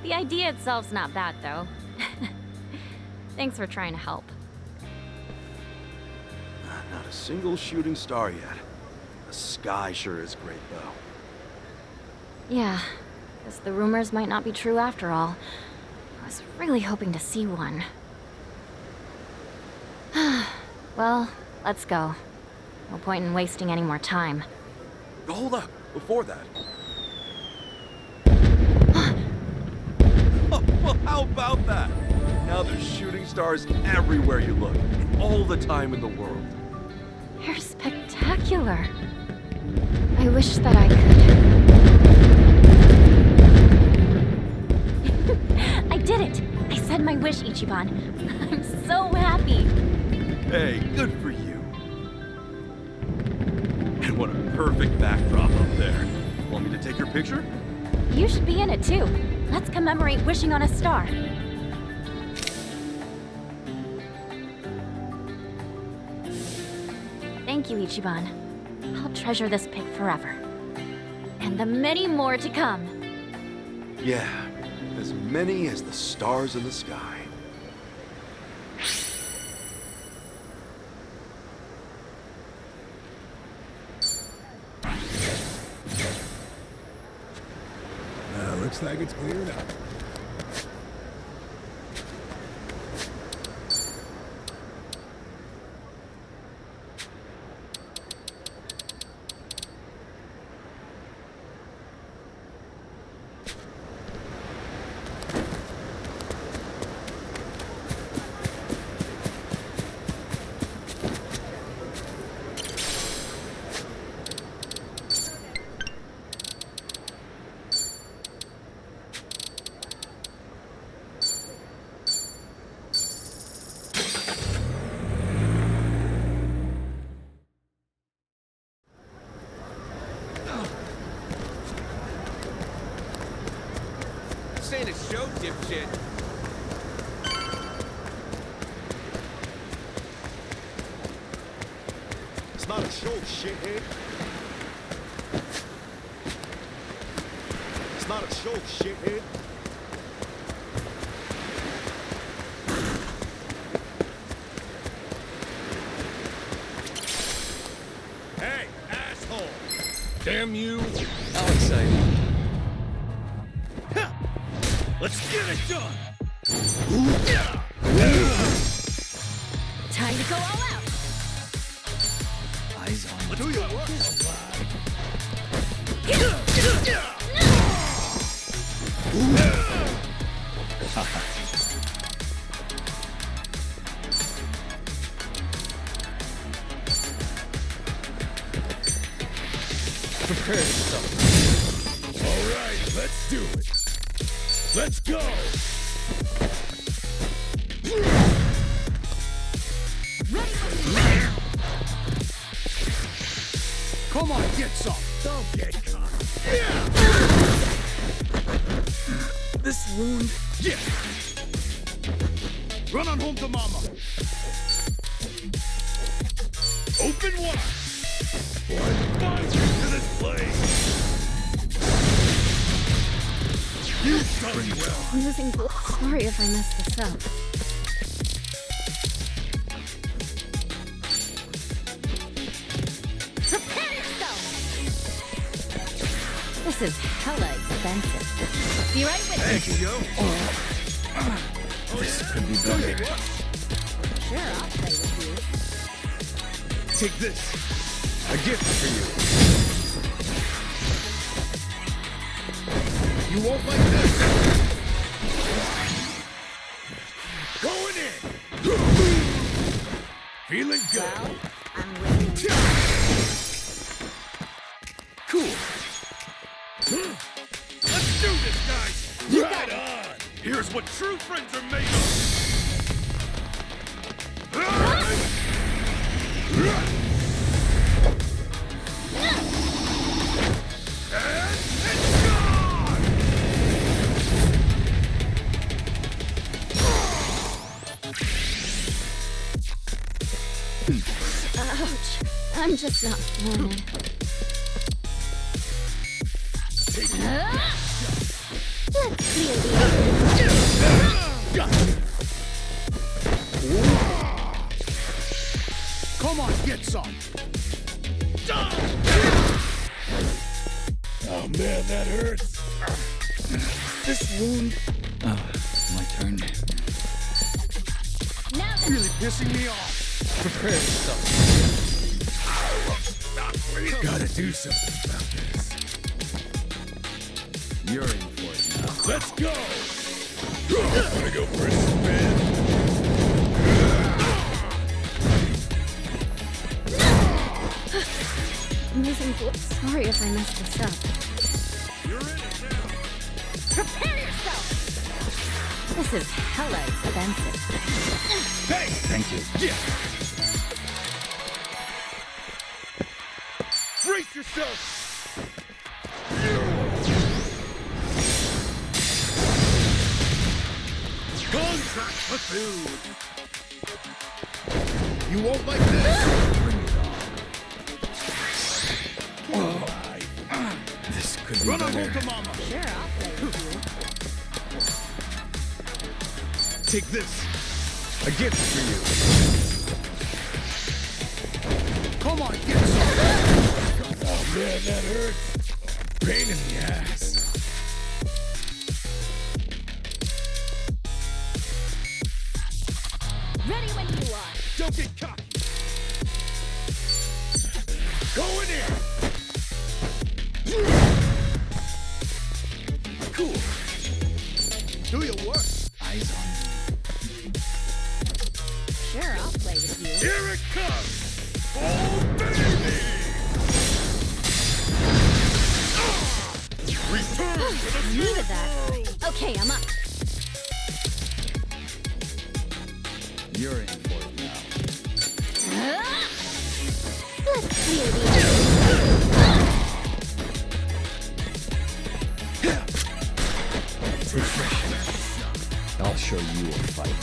The idea itself's not bad, though. Thanks for trying to help. Not a single shooting star yet. The sky sure is great, though. Yeah, guess the rumors might not be true after all. I was really hoping to see one. Well, let's go. No point in wasting any more time. Hold up, before that. Well, how about that? Now there's shooting stars everywhere you look, and all the time in the world. They're spectacular. I wish that I could. I did it! I said my wish, Ichiban. I'm so happy. Hey, good for you. And what a perfect backdrop up there. Want me to take your picture? You should be in it too. Let's commemorate wishing on a star. Thank you, Ichiban. I'll treasure this pic forever. And the many more to come. Yeah, as many as the stars in the sky. Looks like it's cleared up. This ain't a show, dipshit. It's not a show, shithead. It's not a show, shithead. Hey, asshole! Damn you! How exciting. Let's get it done! Time to go all out. I Eyes on Do your work. Prepare yourself. All right, let's do it. Let's go. Come on, get some. Don't get caught. This wound. Yeah. Run on home to mama. Open wide. One binds you to this blade. You've done well. I'm losing. Sorry if I messed this up. Prepare yourself. This is hella expensive. Be right with Thank you, yo. This could be better. Sure, I'll play with you. Take this. A gift for you. You won't like this. Going in. Feeling good. Well, I'm waiting. Cool. Let's do this, guys. Right on. Here's what true friends are made of. Ouch. I'm just not feeling it. Let's clear the Come on, get some. Oh man, that hurts. This wound. Oh, my turn. Now then. Really pissing me off. Prepare yourself. Gotta do something about this. You're in for it now. Let's go. Wanna go for a spin? I'm losing. Sorry if I messed this up. You're in it now. Prepare yourself. This is hella expensive. Hey! Thank you. Yeah! Brace yourself! Contract for food! You won't like this! Bring it on! This could be Run on better. home to mama. Sure, I'll play with you. Take this! A gift for you! Come on, get some. Oh man, that hurts! Pain in the ass! Ready when you are. Don't get cocky! Going in! Cool! Do your work. Eyes on me. Sure, I'll play with you. Here it comes! Oh, baby! Return to the Needed that. Okay, I'm up. You're in for it now. Let's clear the It's refreshing. I'll show you a fight.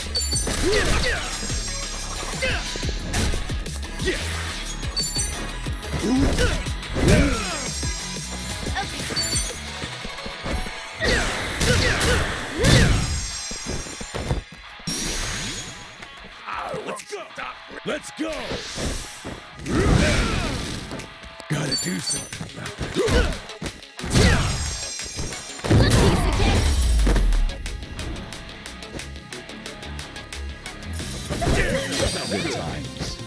Let's go! Gotta do something about this. Good times.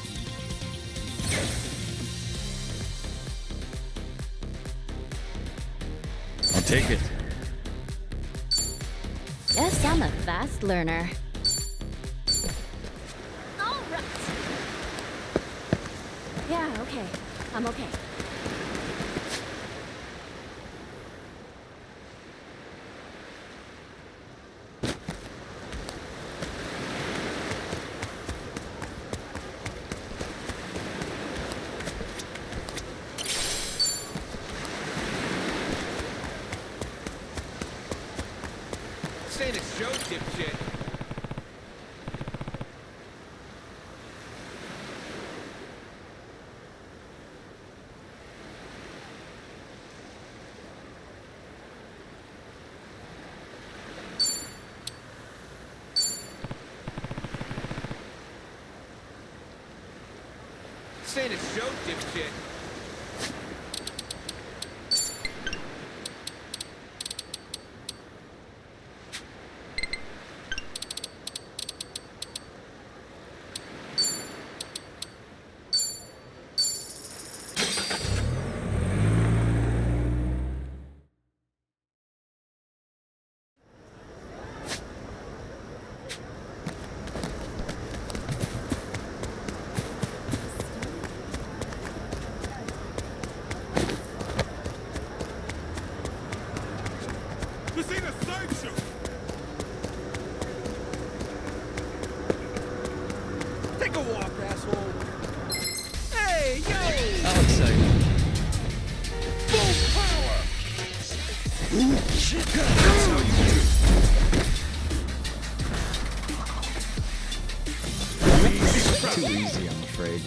Take it. Yes, I'm a fast learner. All right. Yeah, okay. I'm okay. This ain't a show, dipshit. This ain't a show, dipshit. This ain't a sideshow! Take a walk, asshole. Hey, yo! How exciting. Full power! Ooh, shit! That's how you do. Too easy, I'm afraid.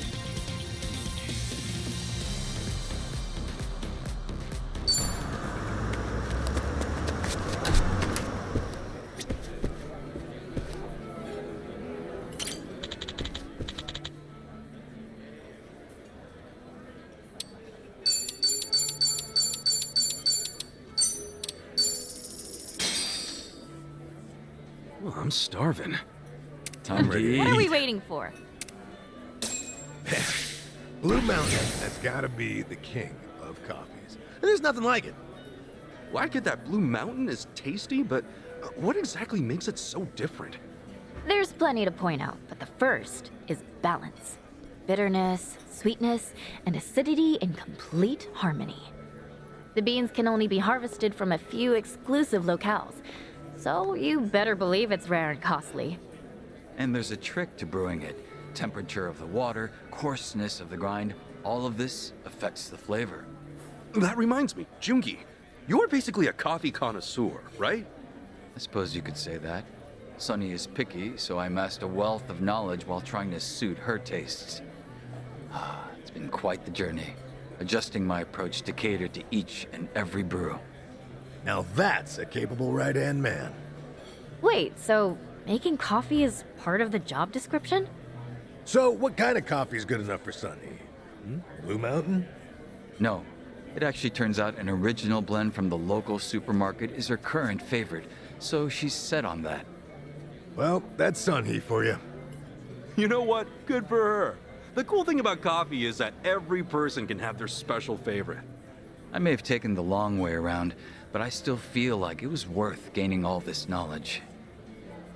Well, I'm starving. Time to eat. What are we waiting for? Blue Mountain has gotta be the king of coffees. There's nothing like it. Well, I get that Blue Mountain is tasty, but what exactly makes it so different? There's plenty to point out, but the first is balance. Bitterness, sweetness, and acidity in complete harmony. The beans can only be harvested from a few exclusive locales, so you better believe it's rare and costly. And there's a trick to brewing it. Temperature of the water, coarseness of the grind, all of this affects the flavor. That reminds me, Jungi, you're basically a coffee connoisseur, right? I suppose you could say that. Sunny is picky, so I amassed a wealth of knowledge while trying to suit her tastes. It's been quite the journey, adjusting my approach to cater to each and every brew. Now that's a capable right-hand man. Wait, so making coffee is part of the job description? So, what kind of coffee is good enough for Sunny? Blue Mountain? No, it actually turns out an original blend from the local supermarket is her current favorite, so she's set on that. Well, that's Sunny for you. You know what? Good for her. The cool thing about coffee is that every person can have their special favorite. I may have taken the long way around, but I still feel like it was worth gaining all this knowledge.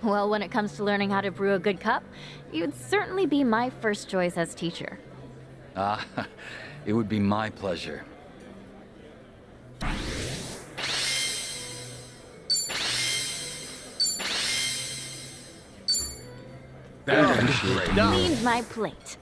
Well, when it comes to learning how to brew a good cup, you'd certainly be my first choice as teacher. It would be my pleasure. Cleaned my plate.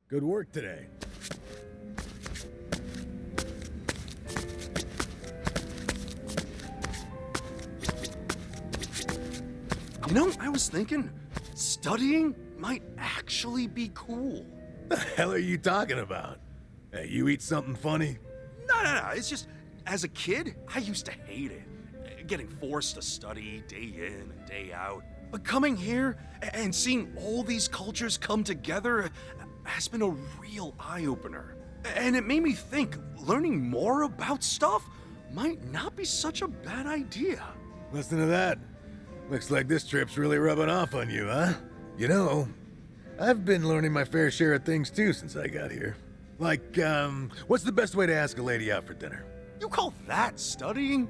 Good work today. You know, I was thinking, studying might actually be cool. The hell are you talking about? Hey, you eat something funny? No. It's just, as a kid, I used to hate it. getting forced to study day in and day out. But coming here and seeing all these cultures come together has been a real eye-opener. And it made me think learning more about stuff might not be such a bad idea. Listen to that. Looks like this trip's really rubbing off on you, huh? You know, I've been learning my fair share of things too since I got here. Like, what's the best way to ask a lady out for dinner? You call that studying?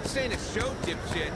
This ain't a show, dipshit.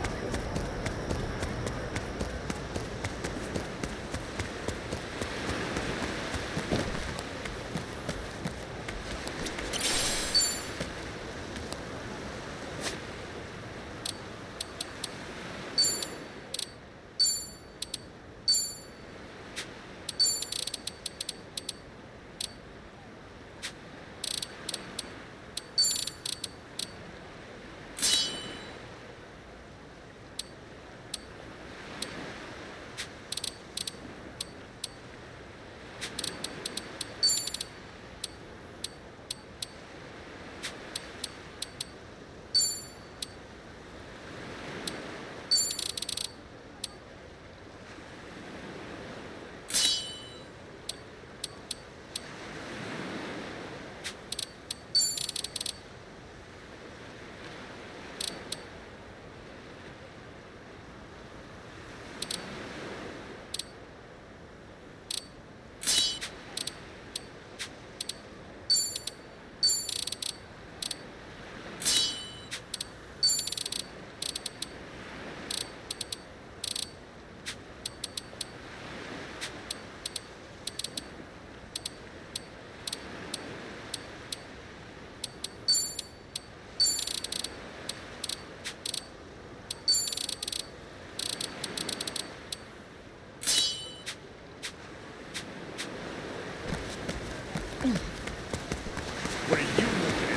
What are you looking at?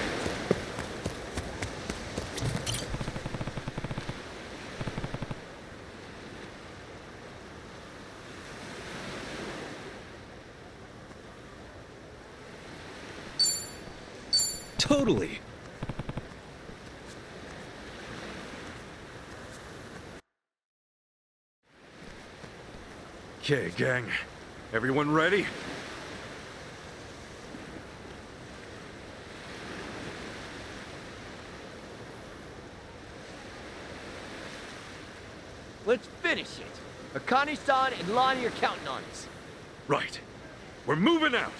Totally. Okay, gang. Everyone ready? Let's finish it. Akane-san and Lonnie are counting on us. Right. We're moving out.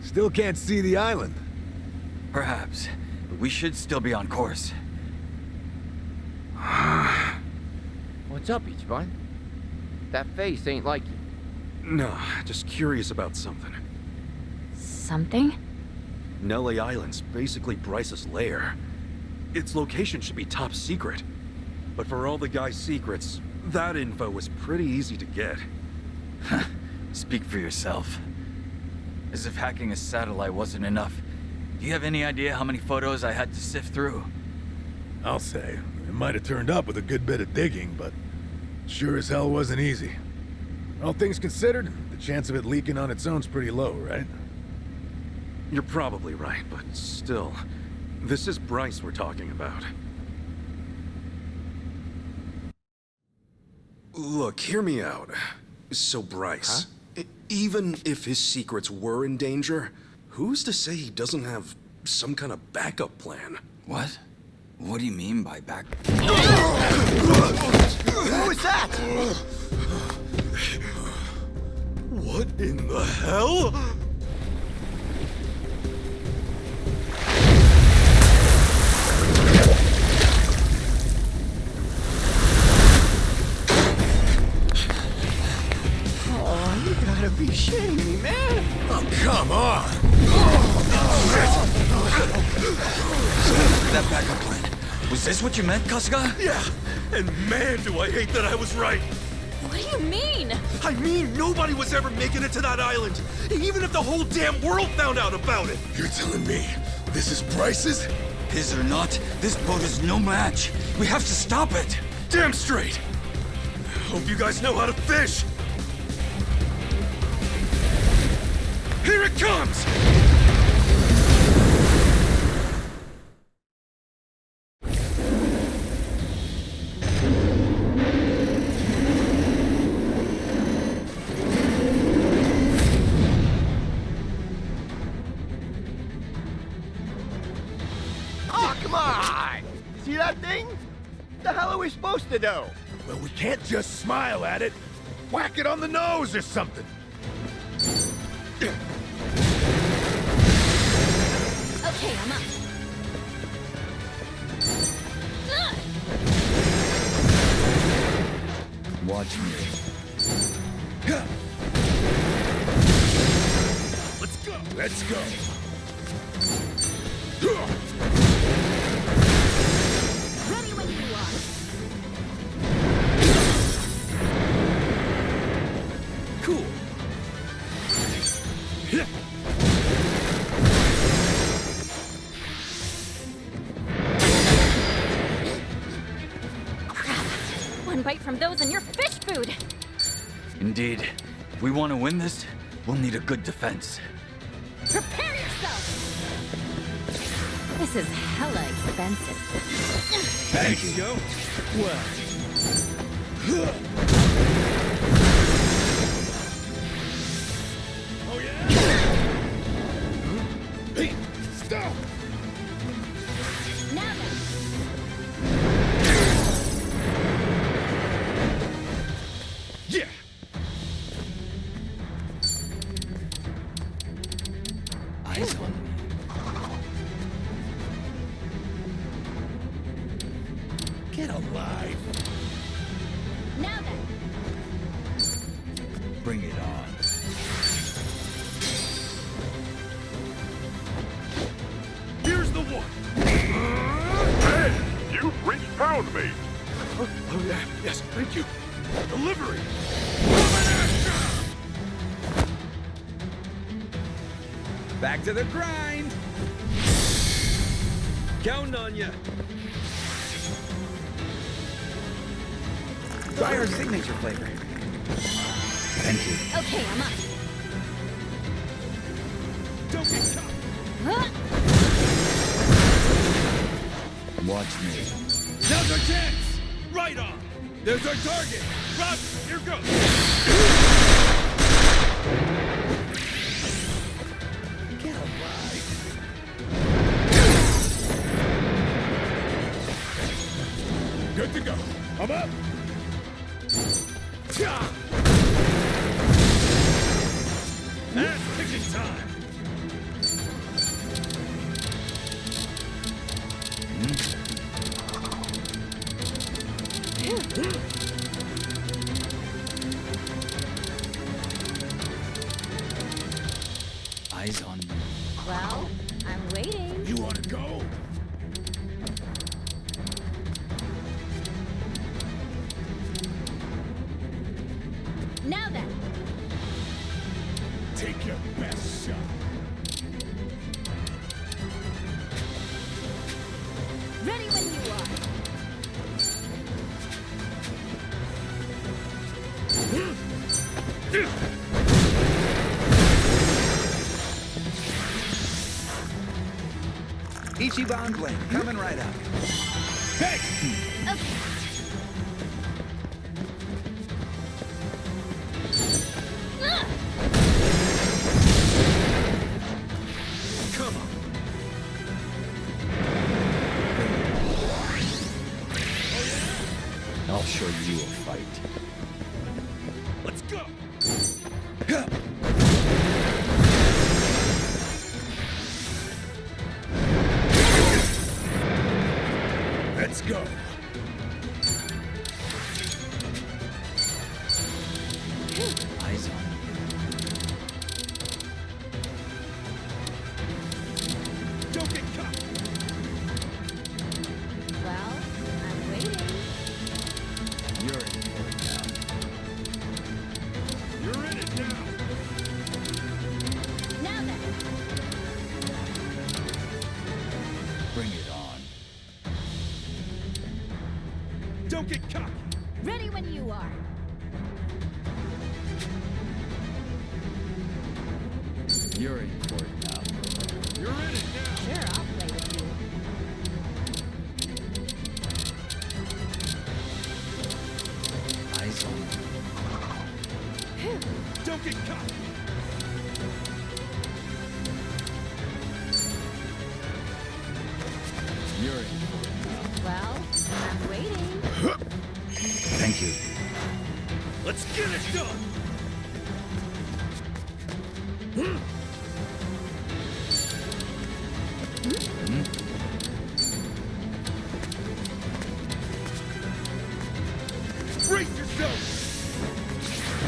Still can't see the island. Perhaps, but we should still be on course. What's up, Ichiban? That face ain't like you. No, just curious about something. Something? Nelly Island's basically Bryce's lair. Its location should be top secret. But for all the guy's secrets, that info was pretty easy to get. Speak for yourself. As if hacking a satellite wasn't enough. Do you have any idea how many photos I had to sift through? I'll say, it might have turned up with a good bit of digging, but sure as hell wasn't easy. All things considered, the chance of it leaking on its own's pretty low, right? You're probably right, but still, this is Bryce we're talking about. Look, hear me out. So Bryce, even if his secrets were in danger, who's to say he doesn't have some kind of backup plan? What? What do you mean by back? What was that? What in the hell? Oh, you gotta be shitting me, man. Oh, come on! That backup plan. Was this what you meant, Kasuga? Yeah, and man, do I hate that I was right. What do you mean? I mean, nobody was ever making it to that island, even if the whole damn world found out about it. You're telling me this is Bryce's? His or not, this boat is no match. We have to stop it. Damn straight. Hope you guys know how to fish. Here it comes! Oh, come on! See that thing? The hell are we supposed to do? Well, we can't just smile at it. Whack it on the nose or something. Okay, I'm up. Watch me. Let's go. Let's go. Ready when you are. Cool. Crap. One bite from those and you're fish food. Indeed. If we want to win this, we'll need a good defense. Prepare yourself. This is hella expensive. Thank you. Well. Oh yeah. Hey, stop. Now then. Yeah. Eyes on me. Get alive. Now then. Bring it on. Here's the one. Hey, you've reached pound me. Oh yeah. Yes. Thank you. Delivery. Back to the grind. Counting on you. Try our signature flavor. Thank you. Okay, I'm up. Don't get caught. Huh? Watch me. Now's our chance! Right on! There's our target! Rock, here goes! Get alive. Good to go. I'm up. That's picking time! Eyes on me. Well, I'm waiting. You want to go? Now then. Take your best shot. Ready when you are. Ichiban blade, coming right up. Okay. Come on. show you a fight. Let's go! Let's go! Eyes on you. Don't get caught! Well, I'm waiting. You're in for it now. You're in it now! Now then. Bring it on. Don't get caught! Ready when you are. You're in for it now. You're in it now! Sure, I'll play with you. Eyes on you. Don't get caught! You're in for it now. Well, I'm waiting. Thank you. Let's get it done! Brace yourself!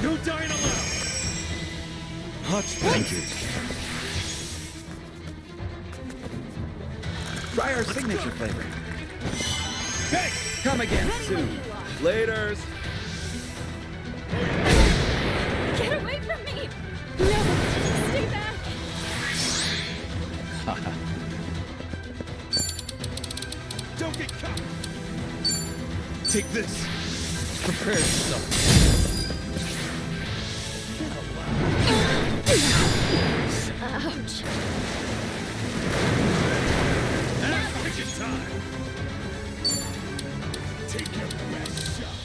No dying allowed! Thank you. Try our signature flavor. Hey! Come again soon. Laters. Get away from me! No! Stay back! Don't get caught! Take this! Prepare yourself! Ouch. Now pick your time! Take your best shot!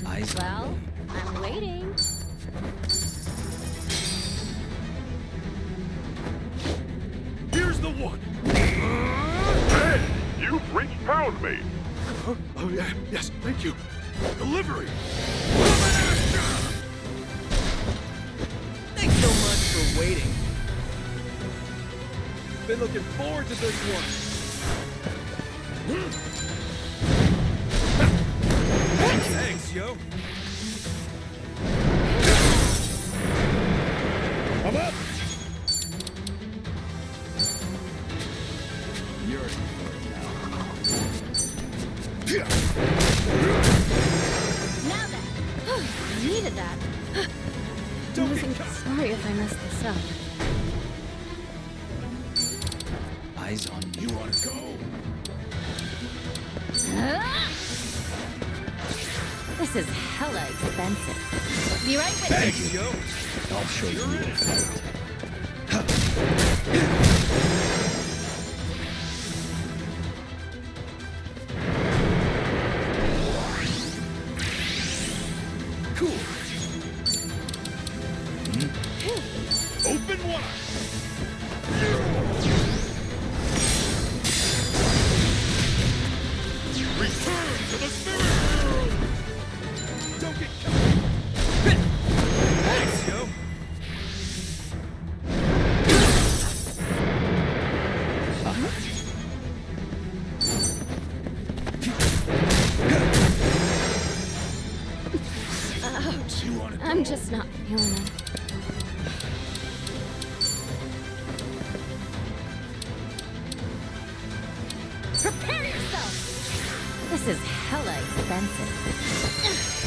Eyes on Well, I'm waiting. Here's the one! Hey! You've reached pound me! Oh, yeah, yes, thank you. Delivery! Thanks so much for waiting. Been looking forward to this one. Thanks, yo. I'm up! You're in for it now. Now then. I needed that. I wasn't sorry if I messed this up. Eyes on you. You wanna go? This is hella expensive. Be right with Thanks, you. yo. I'll show you a fight. Cool. Open wide. Return to the spirit world. Don't get caught. Thanks, yo. Ouch. I'm just not feeling it. Prepare yourself! This is hella expensive.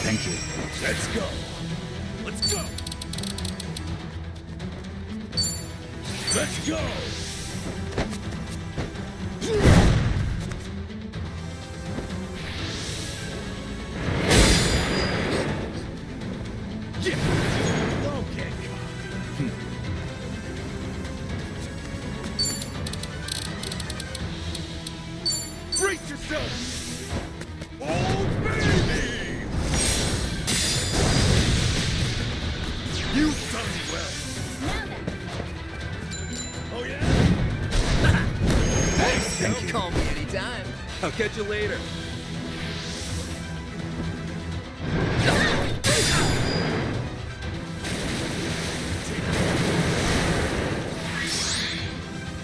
Thank you. Let's go. Let's go. Let's go. Yeah. Don't get caught. Brace yourself. Oh, baby! You've done well. Now then. Oh, yeah? Thanks, Don't call me anytime. I'll catch you later.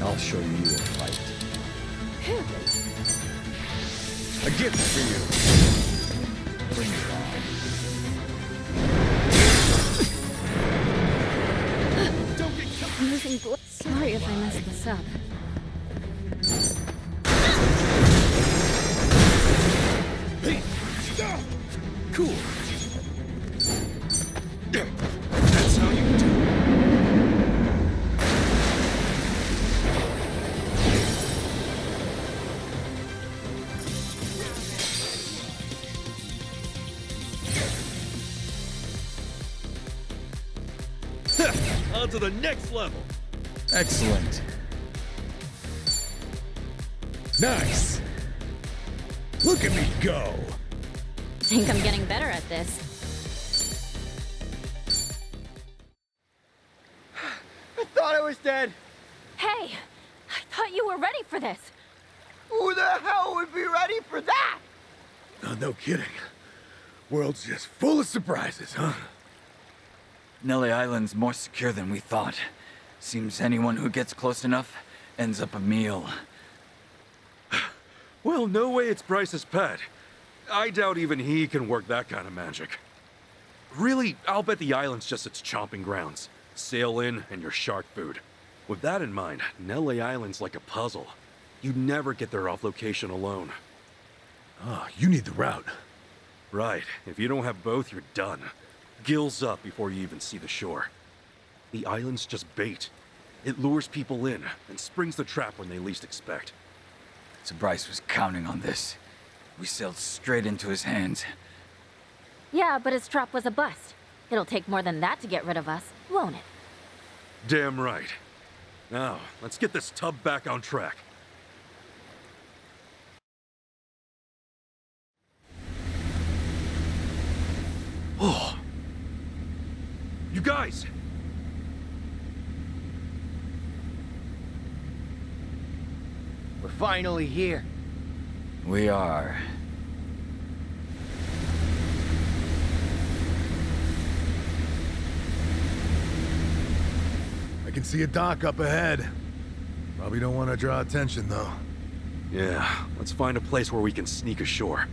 I'll show you a fight. A gift for you. Bring it on. I'm losing blood. Sorry if I messed this up. Hey! Cool. That's how you do it. On to the next level. Excellent. Nice. Look at me go. Think I'm getting better at this. I thought I was dead. Hey, I thought you were ready for this. Who the hell would be ready for that? No kidding. World's just full of surprises, huh? Nelly Island's more secure than we thought. Seems anyone who gets close enough ends up a meal. Well, no way it's Bryce's pet. I doubt even he can work that kind of magic. Really, I'll bet the island's just its chomping grounds. Sail in and your shark food. With that in mind, Nelly Island's like a puzzle. You'd never get there off location alone. Oh, you need the route. Right. If you don't have both, you're done. Gills up before you even see the shore. The island's just bait. It lures people in and springs the trap when they least expect. So Bryce was counting on this. We sailed straight into his hands. Yeah, but his trap was a bust. It'll take more than that to get rid of us, won't it? Damn right. Now, let's get this tub back on track. Oh. You guys! We're finally here. We are. I can see a dock up ahead. Probably don't want to draw attention, though. Yeah, let's find a place where we can sneak ashore.